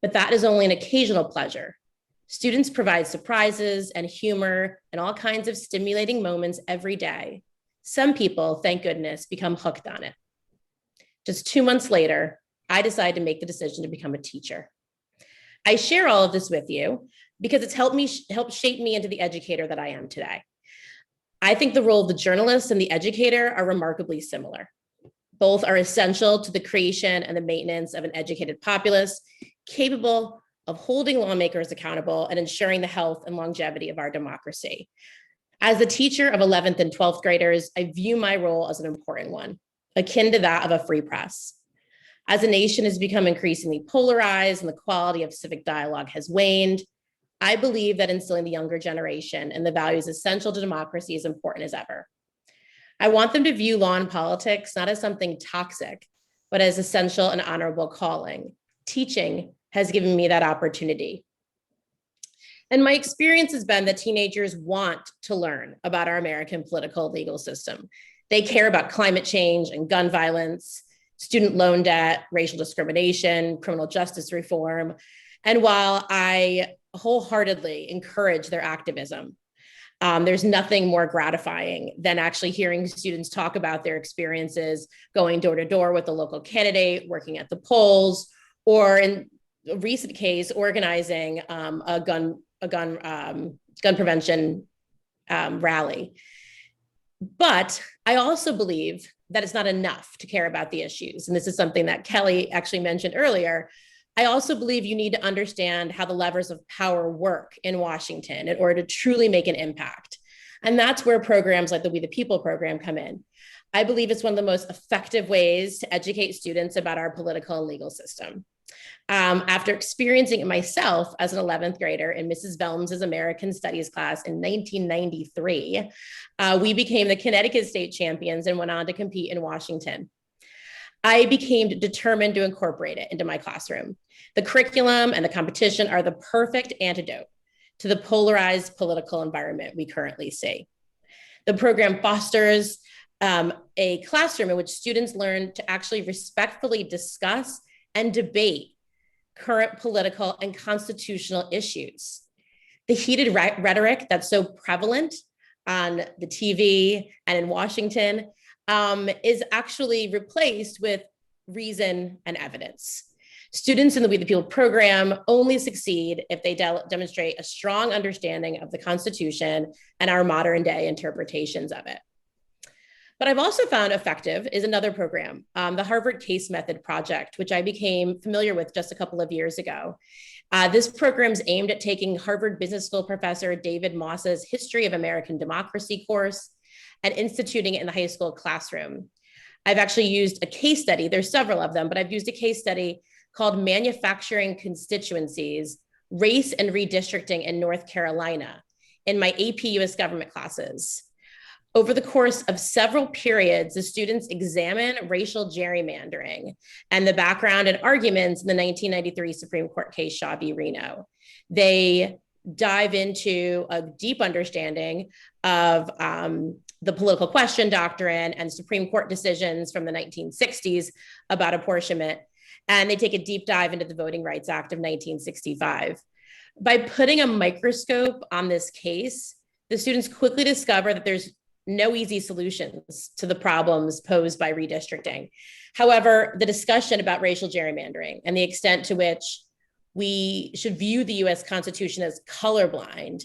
but that is only an occasional pleasure. Students provide surprises and humor and all kinds of stimulating moments every day. Some people, thank goodness, become hooked on it." Just 2 months later, I decided to make the decision to become a teacher. I share all of this with you because it's helped shape me into the educator that I am today. I think the role of the journalist and the educator are remarkably similar. Both are essential to the creation and the maintenance of an educated populace, capable of holding lawmakers accountable and ensuring the health and longevity of our democracy. As the teacher of 11th and 12th graders, I view my role as an important one, akin to that of a free press. As a nation has become increasingly polarized and the quality of civic dialogue has waned, I believe that instilling the younger generation and the values essential to democracy is important as ever. I want them to view law and politics not as something toxic, but as essential and honorable calling. Teaching has given me that opportunity. And my experience has been that teenagers want to learn about our American political legal system. They care about climate change and gun violence, student loan debt, racial discrimination, criminal justice reform. And while I wholeheartedly encourage their activism, there's nothing more gratifying than actually hearing students talk about their experiences going door to door with the local candidate, working at the polls, or in a recent case, organizing a gun prevention rally. But I also believe that it's not enough to care about the issues. And this is something that Kelly actually mentioned earlier. I also believe you need to understand how the levers of power work in Washington in order to truly make an impact. And that's where programs like the We the People program come in. I believe it's one of the most effective ways to educate students about our political and legal system. After experiencing it myself as an 11th grader in Mrs. Belms's American Studies class in 1993, we became the Connecticut State champions and went on to compete in Washington. I became determined to incorporate it into my classroom. The curriculum and the competition are the perfect antidote to the polarized political environment we currently see. The program fosters a classroom in which students learn to actually respectfully discuss and debate current political and constitutional issues. The heated rhetoric that's so prevalent on the TV and in Washington is actually replaced with reason and evidence. Students in the We the People program only succeed if they demonstrate a strong understanding of the Constitution and our modern day interpretations of it. But I've also found effective is another program, the Harvard Case Method Project, which I became familiar with just a couple of years ago. This program is aimed at taking Harvard Business School professor David Moss's History of American Democracy course and instituting it in the high school classroom. I've actually used a case study, there's several of them, but I've used a case study called Manufacturing Constituencies, Race and Redistricting in North Carolina in my AP US Government classes. Over the course of several periods, the students examine racial gerrymandering and the background and arguments in the 1993 Supreme Court case Shaw v. Reno. They dive into a deep understanding of the political question doctrine and Supreme Court decisions from the 1960s about apportionment. And they take a deep dive into the Voting Rights Act of 1965. By putting a microscope on this case, the students quickly discover that there's no easy solutions to the problems posed by redistricting. However, the discussion about racial gerrymandering and the extent to which we should view the US Constitution as colorblind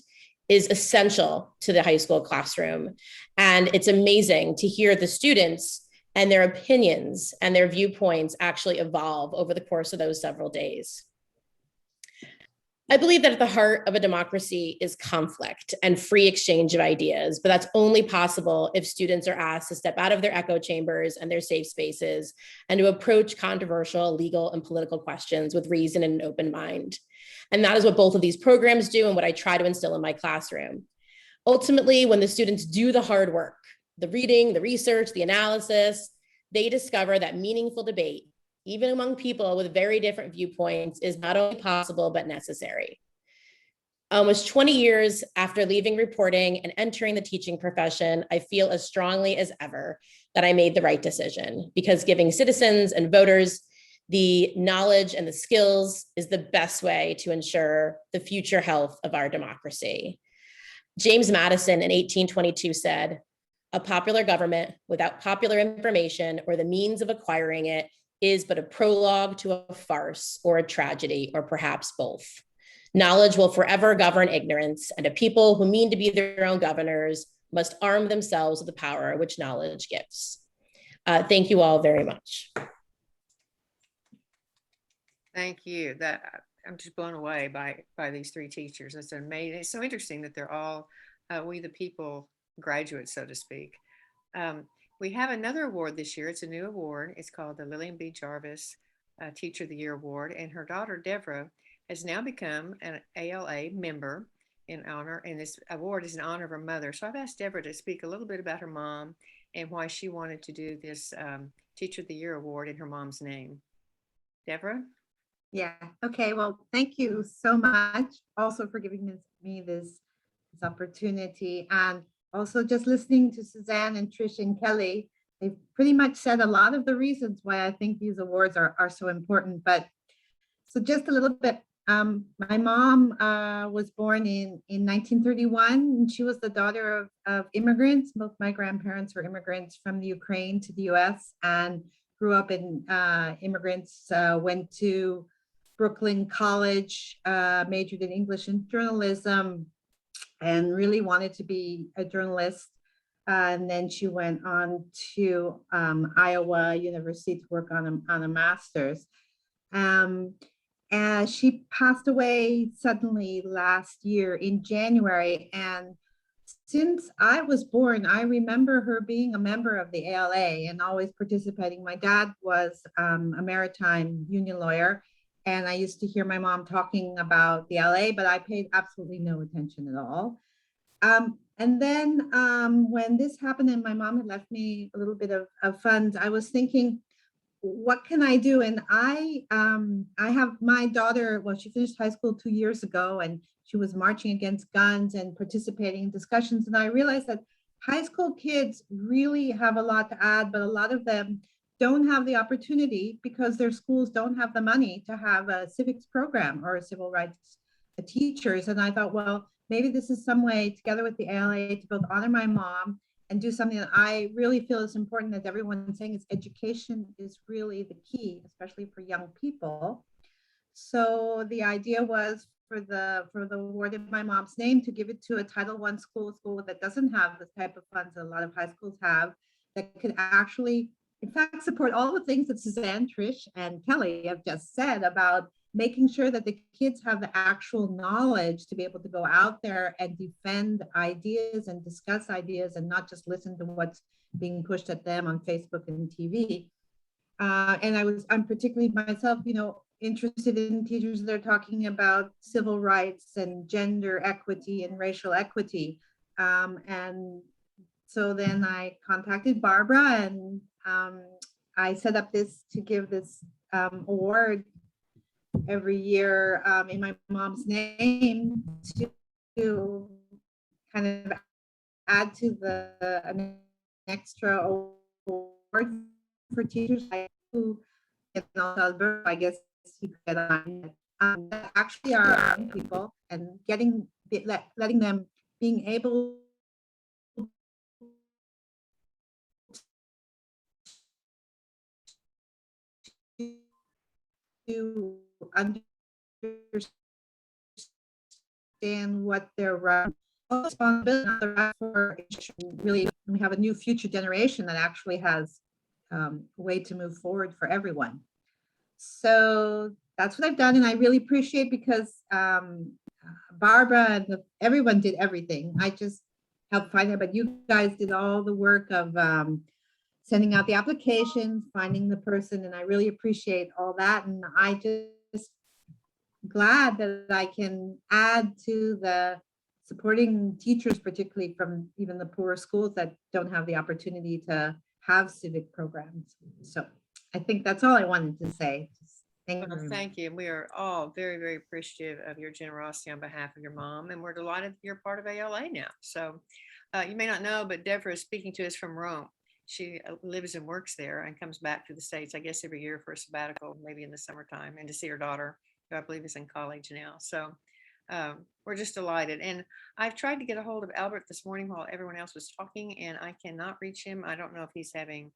is essential to the high school classroom. And it's amazing to hear the students and their opinions and their viewpoints actually evolve over the course of those several days. I believe that at the heart of a democracy is conflict and free exchange of ideas, but that's only possible if students are asked to step out of their echo chambers and their safe spaces and to approach controversial legal and political questions with reason and an open mind. And that is what both of these programs do and what I try to instill in my classroom. Ultimately, when the students do the hard work, the reading, the research, the analysis, they discover that meaningful debate, even among people with very different viewpoints, is not only possible, but necessary. Almost 20 years after leaving reporting and entering the teaching profession, I feel as strongly as ever that I made the right decision, because giving citizens and voters the knowledge and the skills is the best way to ensure the future health of our democracy. James Madison in 1822 said, "A popular government without popular information or the means of acquiring it is but a prologue to a farce or a tragedy, or perhaps both. Knowledge will forever govern ignorance, and a people who mean to be their own governors must arm themselves with the power which knowledge gives." Thank you all very much. Thank you. That I'm just blown away by these three teachers. It's amazing. It's so interesting that they're all We the People graduates, so to speak. We have another award this year. It's a new award. It's called the Lillian B. Jarvis Teacher of the Year Award, and her daughter Deborah has now become an ALA member in honor, and this award is in honor of her mother. So I've asked Deborah to speak a little bit about her mom and why she wanted to do this Teacher of the Year Award in her mom's name. Deborah? Yeah, okay, well, thank you so much also for giving me this opportunity, and also just listening to Suzanne and Trish and Kelly. They've pretty much said a lot of the reasons why I think these awards are so important. But so just a little bit, my mom was born in 1931, and she was the daughter of immigrants. Both my grandparents were immigrants from the Ukraine to the US, and grew up in immigrants, went to Brooklyn College, majored in English and journalism, and really wanted to be a journalist. And then she went on to Iowa University to work on a master's. And she passed away suddenly last year in January. And since I was born, I remember her being a member of the ALA and always participating. My dad was a maritime union lawyer, and I used to hear my mom talking about the ALA, but I paid absolutely no attention at all. And then when this happened and my mom had left me a little bit of funds, I was thinking, what can I do? And I have my daughter, well, she finished high school 2 years ago, and she was marching against guns and participating in discussions. And I realized that high school kids really have a lot to add, but a lot of them don't have the opportunity because their schools don't have the money to have a civics program or a civil rights teachers. And I thought, well, maybe this is some way, together with the ALA, to both honor my mom and do something that I really feel is important, as everyone's saying, is education is really the key, especially for young people. So the idea was for the award in my mom's name to give it to a Title I school that doesn't have this type of funds that a lot of high schools have, that could actually, in fact, support all the things that Suzanne, Trish, and Kelly have just said about making sure that the kids have the actual knowledge to be able to go out there and defend ideas and discuss ideas and not just listen to what's being pushed at them on Facebook and TV. And I'm particularly myself, interested in teachers that are talking about civil rights and gender equity and racial equity. And so then I contacted Barbara, and I set up this to give this award every year in my mom's name to kind of add to an extra award for teachers who in Alberta, I guess you could get on, actually are young people, and letting them being able to understand what their responsibility for. Really, we have a new future generation that actually has a way to move forward for everyone. So that's what I've done, and I really appreciate, because Barbara and everyone did everything. I just helped find it, but you guys did all the work of sending out the applications, finding the person, and I really appreciate all that. And I just glad that I can add to the supporting teachers, particularly from even the poorer schools that don't have the opportunity to have civic programs. So I think that's all I wanted to say. Thanks. Thank you. We are all very, very appreciative of your generosity on behalf of your mom, and we're delighted you're part of ALA now. So you may not know, but Deborah is speaking to us from Rome. She lives and works there and comes back to the States, I guess, every year for a sabbatical, maybe in the summertime, and to see her daughter, who I believe is in college now. So we're just delighted. And I've tried to get a hold of Albert this morning while everyone else was talking, and I cannot reach him. I don't know if he's having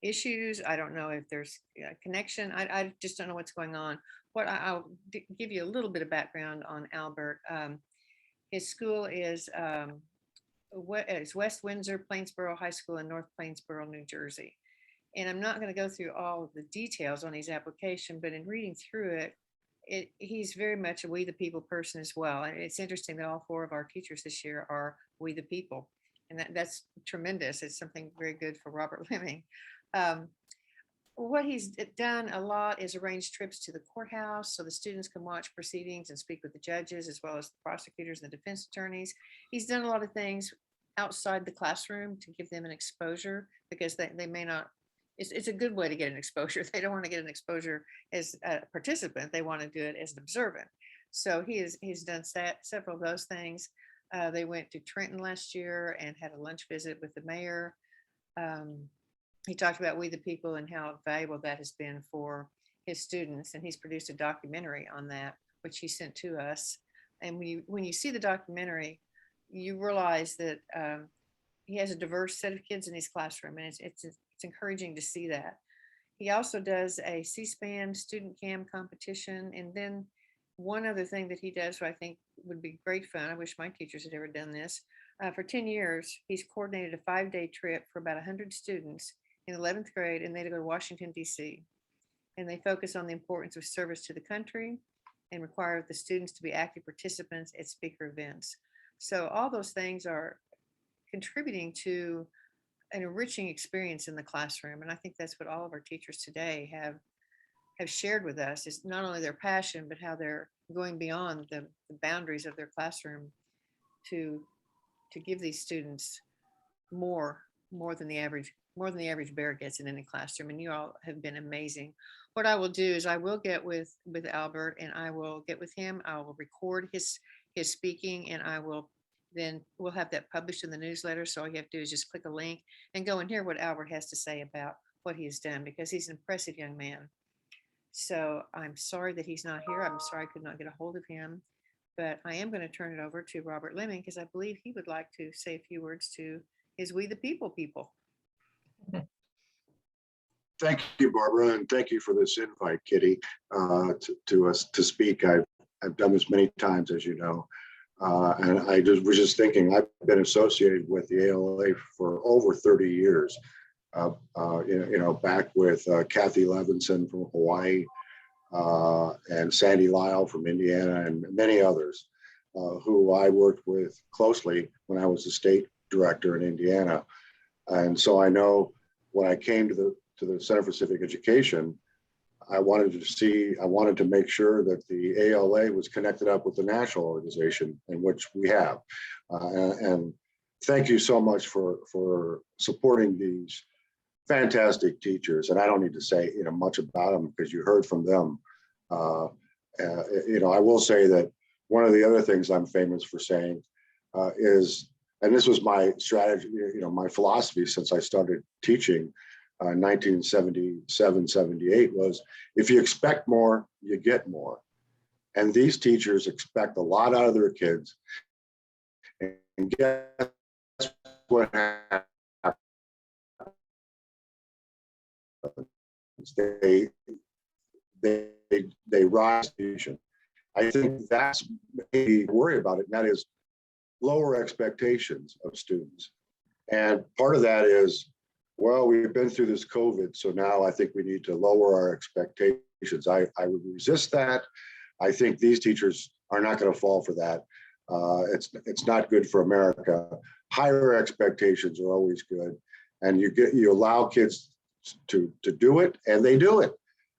issues. I don't know if there's a connection. I just don't know what's going on. I'll give you a little bit of background on Albert. His school is West Windsor Plainsboro High School in North Plainsboro, New Jersey. And I'm not going to go through all of the details on his application, but in reading through it, he's very much a we the people person as well. And it's interesting that all 4 of our teachers this year are we the people. And that's tremendous. It's something very good for Robert Lemming. What he's done a lot is arrange trips to the courthouse so the students can watch proceedings and speak with the judges as well as the prosecutors and the defense attorneys. He's done a lot of things outside the classroom to give them an exposure, because they may not, it's a good way to get an exposure. They don't want to get an exposure as a participant. They want to do it as an observant. So he's done several of those things. They went to Trenton last year and had a lunch visit with the mayor. He talked about We the People and how valuable that has been for his students. And he's produced a documentary on that, which he sent to us. And when you see the documentary, you realize that he has a diverse set of kids in his classroom, and it's encouraging to see that. He also does a C-SPAN student cam competition. And then one other thing that he does, what I think would be great fun, I wish my teachers had ever done this. For 10 years, he's coordinated a 5-day trip for about 100 students in 11th grade, and they go to Washington, D.C. And they focus on the importance of service to the country and require the students to be active participants at speaker events. So all those things are contributing to an enriching experience in the classroom. And I think that's what all of our teachers today have shared with us, is not only their passion, but how they're going beyond the boundaries of their classroom to give these students more than the average bear gets in any classroom. And you all have been amazing. What I will do is I will get with Albert, and I will get with him. I will record his speaking, and we'll have that published in the newsletter. So all you have to do is just click a link and go and hear what Albert has to say about what he has done, because he's an impressive young man. So I'm sorry that he's not here. I'm sorry I could not get a hold of him, but I am going to turn it over to Robert Lemming, because I believe he would like to say a few words to his We the People. Thank you, Barbara, and thank you for this invite, Kitty, to us to speak. I've done this many times, as you know, and I was just thinking, I've been associated with the ALA for over 30 years. Back with Kathy Levinson from Hawaii, and Sandy Lyle from Indiana, and many others who I worked with closely when I was the state director in Indiana. And so I know when I came to the Center for Civic Education, I wanted to make sure that the ALA was connected up with the national organization, in which we have. And thank you so much for supporting these fantastic teachers. And I don't need to say much about them, because you heard from them. I will say that one of the other things I'm famous for saying is, and this was my strategy, my philosophy since I started teaching 1977, 78, was if you expect more, you get more. And these teachers expect a lot out of their kids. And guess what happens? They rise to the. I think that's maybe worry about it, and that is lower expectations of students. And part of that is, well, we've been through this COVID, so now I think we need to lower our expectations. I would resist that. I think these teachers are not going to fall for that. It's not good for America. Higher expectations are always good, and you allow kids to do it, and they do it.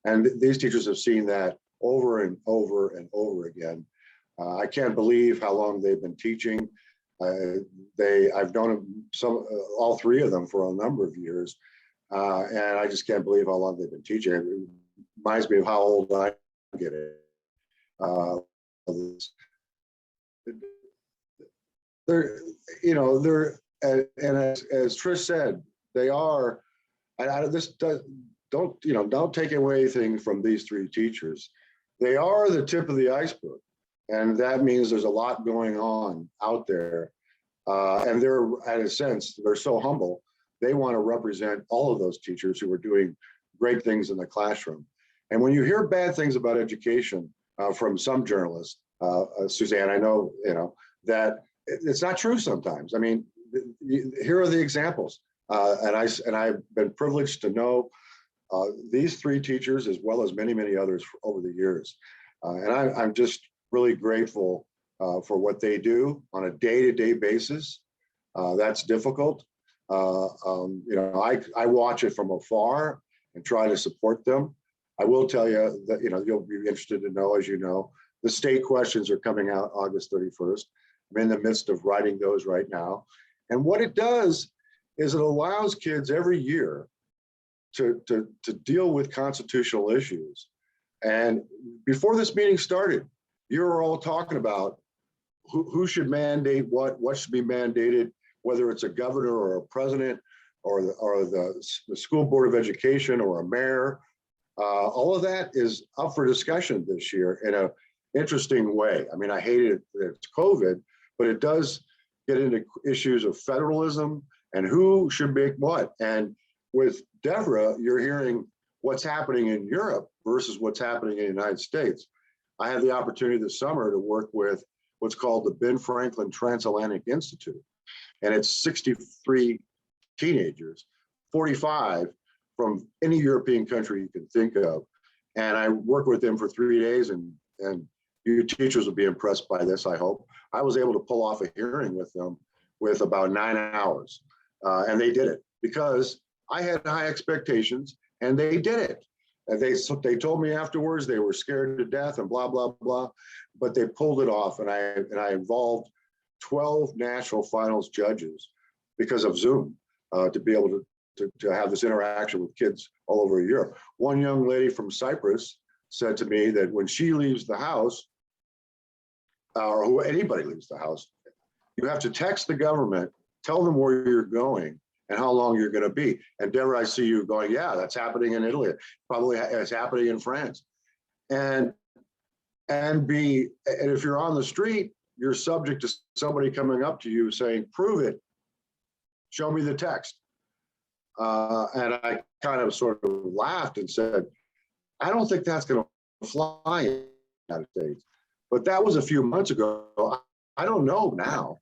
And these teachers have seen that over and over and over again. I can't believe how long they've been teaching. I've known all 3 of them for a number of years, and I just can't believe how long they've been teaching. reminds me of how old I get it. They're, you know, they're, and as Trish said, they are, this does, don't, you know, don't take away anything from these three teachers. They are the tip of the iceberg. And that means there's a lot going on out there. And they're, in a sense, they're so humble. They want to represent all of those teachers who are doing great things in the classroom. And when you hear bad things about education from some journalists, Suzanne, I know, you know, that it's not true sometimes. I mean, here are the examples. And I've been privileged to know these three teachers as well as many, many others over the years. And I'm just really grateful for what they do on a day-to-day basis. That's difficult. You know, I watch it from afar and try to support them. I will tell you that, you know, you'll be interested to know, as you know, the state questions are coming out August 31st. I'm in the midst of writing those right now. And what it does is it allows kids every year to deal with constitutional issues. And before this meeting started, you were all talking about who should mandate what should be mandated, whether it's a governor or a president or the school board of education or a mayor. All of that is up for discussion this year in an interesting way. I mean, I hate it that it's COVID, but it does get into issues of federalism and who should make what. And with Deborah, you're hearing what's happening in Europe versus what's happening in the United States. I had the opportunity this summer to work with what's called the Ben Franklin Transatlantic Institute. And it's 63 teenagers, 45 from any European country you can think of. And I worked with them for 3 days, and you teachers will be impressed by this, I hope. I was able to pull off a hearing with them with about 9 hours. And they did it because I had high expectations and they did it. And they told me afterwards they were scared to death and blah, blah, blah, but they pulled it off. And I involved 12 national finals judges because of Zoom to be able to have this interaction with kids all over Europe. One young lady from Cyprus said to me that when she leaves the house, or anybody leaves the house, you have to text the government, tell them where you're going and how long you're going to be. And Deborah, I see you going, yeah, that's happening in Italy. Probably it's happening in France. And if you're on the street, you're subject to somebody coming up to you saying, prove it, show me the text. And I kind of sort of laughed and said, I don't think that's going to fly in the United States. But that was a few months ago. I don't know now,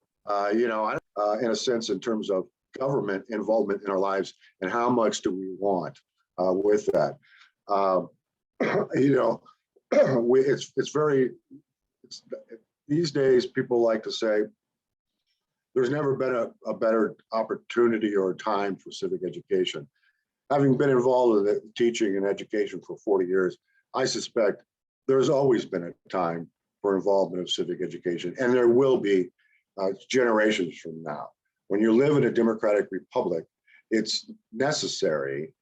you know, in a sense, in terms of government involvement in our lives and how much do we want with that. You know, these days people like to say, there's never been a better opportunity or time for civic education. Having been involved in teaching and education for 40 years, I suspect there's always been a time for involvement of civic education, and there will be generations from now. When you live in a democratic republic, it's necessary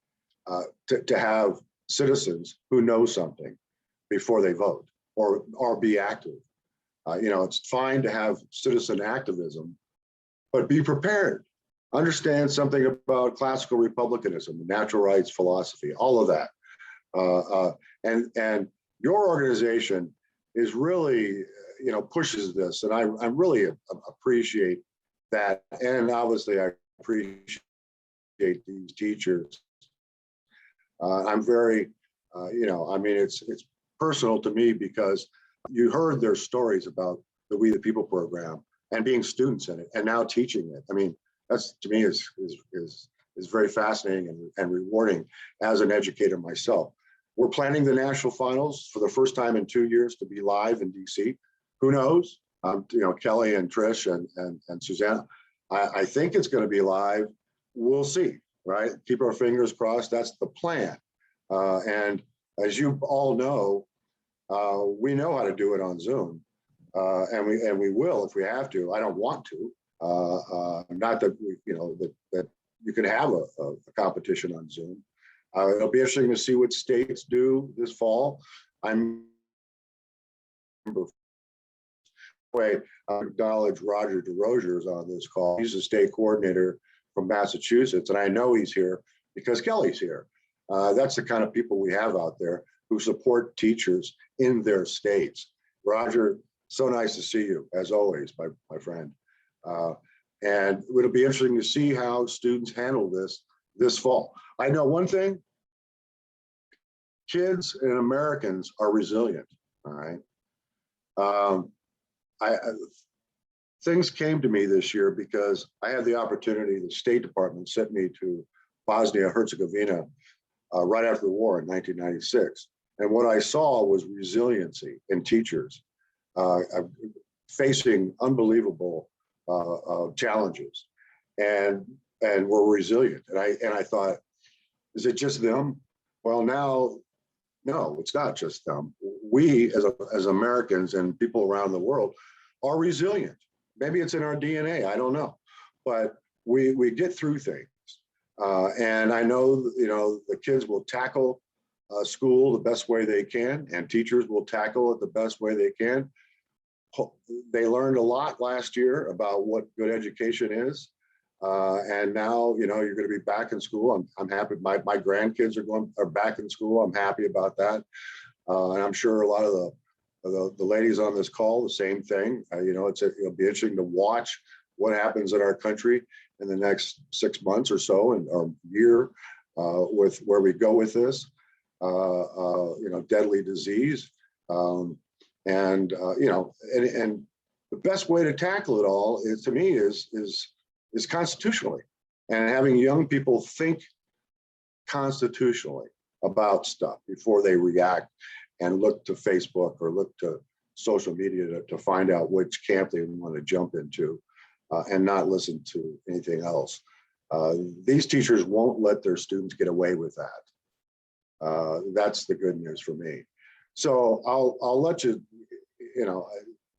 to have citizens who know something before they vote or be active. You know, it's fine to have citizen activism, but be prepared. Understand something about classical republicanism, natural rights philosophy, all of that. And your organization is really, you know, pushes this, and I really appreciate that. And obviously I appreciate these teachers. I'm very, you know, I mean, it's personal to me because you heard their stories about the We the People program and being students in it and now teaching it. I mean, that's to me is very fascinating and rewarding as an educator myself. We're planning the national finals for the first time in 2 years to be live in DC. Who knows? You know, Kelly and Trish and Susanna, I think it's going to be live. We'll see, right? Keep our fingers crossed. That's the plan. And as you all know, we know how to do it on Zoom, and we will if we have to. I don't want to. Not that we, you know, that you can have a competition on Zoom, It'll be interesting to see what states do this fall. I'm acknowledge Roger DeRozier is on this call. He's the state coordinator from Massachusetts, and I know he's here because Kelly's here. That's the kind of people we have out there who support teachers in their states. Roger, so nice to see you, as always, my friend. And it'll be interesting to see how students handle this fall. I know one thing, kids and Americans are resilient, all right? Things came to me this year because I had the opportunity, the State Department sent me to Bosnia-Herzegovina right after the war in 1996. And what I saw was resiliency in teachers facing unbelievable challenges and were resilient. And I thought, is it just them? Well, now, no, it's not just them. We as Americans and people around the world are resilient. Maybe it's in our DNA, I don't know. But we get through things. And I know, the kids will tackle school the best way they can, and teachers will tackle it the best way they can. They learned a lot last year about what good education is. And now, you're going to be back in school. I'm happy. My grandkids are back in school. I'm happy about that. And I'm sure a lot of the ladies on this call, the same thing. It'll be interesting to watch what happens in our country in the next 6 months or so, and or year, with where we go with this, deadly disease. And the best way to tackle it all is, to me, is constitutionally, and having young people think constitutionally about stuff before they react and look to Facebook or look to social media to find out which camp they want to jump into, and not listen to anything else. These teachers won't let their students get away with that. That's the good news for me. So I'll let you,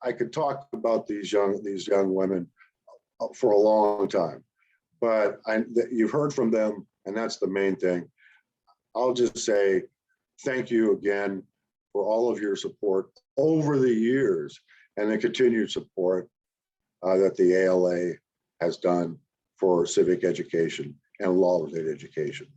I could talk about these young women for a long time, but you've heard from them, and that's the main thing. I'll just say thank you again for all of your support over the years and the continued support that the ALA has done for civic education and law-related education.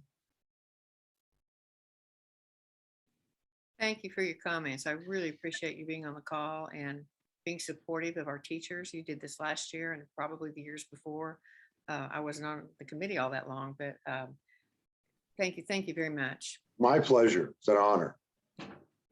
Thank you for your comments. I really appreciate you being on the call and being supportive of our teachers. You did this last year and probably the years before. I wasn't on the committee all that long, but thank you very much. My pleasure. It's an honor.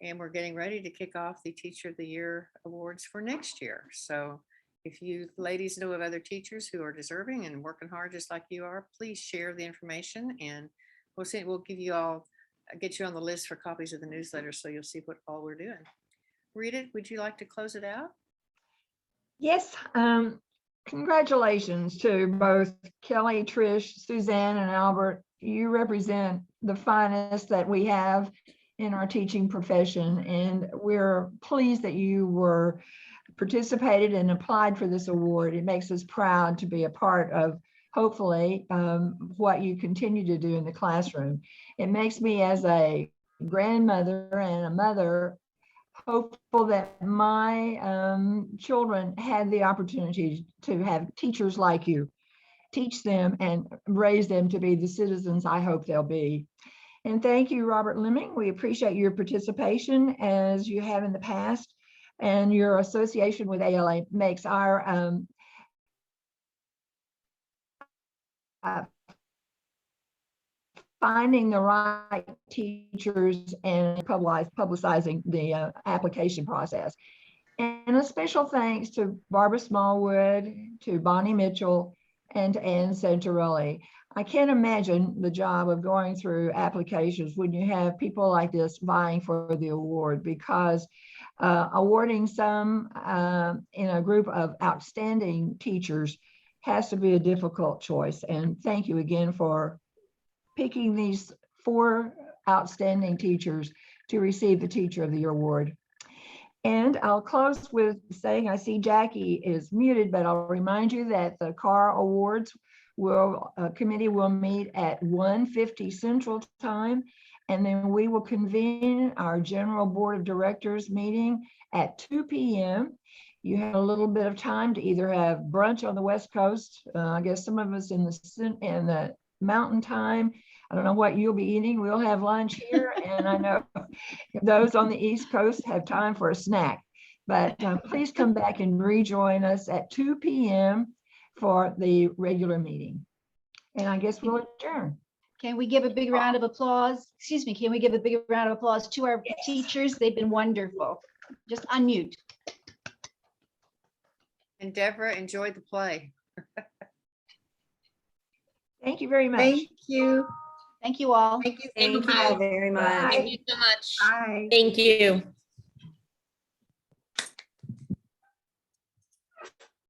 And we're getting ready to kick off the Teacher of the Year awards for next year. So if you ladies know of other teachers who are deserving and working hard just like you are, please share the information, and we'll get you on the list for copies of the newsletter so you'll see what all we're doing. Rita, would you like to close it out? Yes, congratulations to both Kelly, Trish, Suzanne, and Albert. You represent the finest that we have in our teaching profession, and we're pleased that you participated and applied for this award. It makes us proud to be a part of, hopefully, what you continue to do in the classroom. It makes me, as a grandmother and a mother, hopeful that my children had the opportunity to have teachers like you, teach them and raise them to be the citizens I hope they'll be. And thank you, Robert Lemming. We appreciate your participation as you have in the past, and your association with ALA makes our finding the right teachers and publicizing the application process. And a special thanks to Barbara Smallwood, to Bonnie Mitchell, and to Ann Santarelli. I can't imagine the job of going through applications when you have people like this vying for the award, because awarding some in a group of outstanding teachers has to be a difficult choice. And thank you again for picking these 4 outstanding teachers to receive the Teacher of the Year award. And I'll close with saying, I see Jackie is muted, but I'll remind you that the CAR Awards committee will meet at 1:50 Central Time. And then we will convene our general board of directors meeting at 2 p.m. You have a little bit of time to either have brunch on the West Coast. I guess some of us in the mountain time. I don't know what you'll be eating. We'll have lunch here. And I know those on the East Coast have time for a snack. But please come back and rejoin us at 2 p.m. for the regular meeting. And I guess we'll adjourn. Can we give a big round of applause? Excuse me, can we give a big round of applause to our teachers? They've been wonderful. Just unmute. And Deborah enjoyed the play. Thank you very much. Thank you. Thank you all. Thank you so Thank much. you very much. Thank you so much. Bye. Thank you.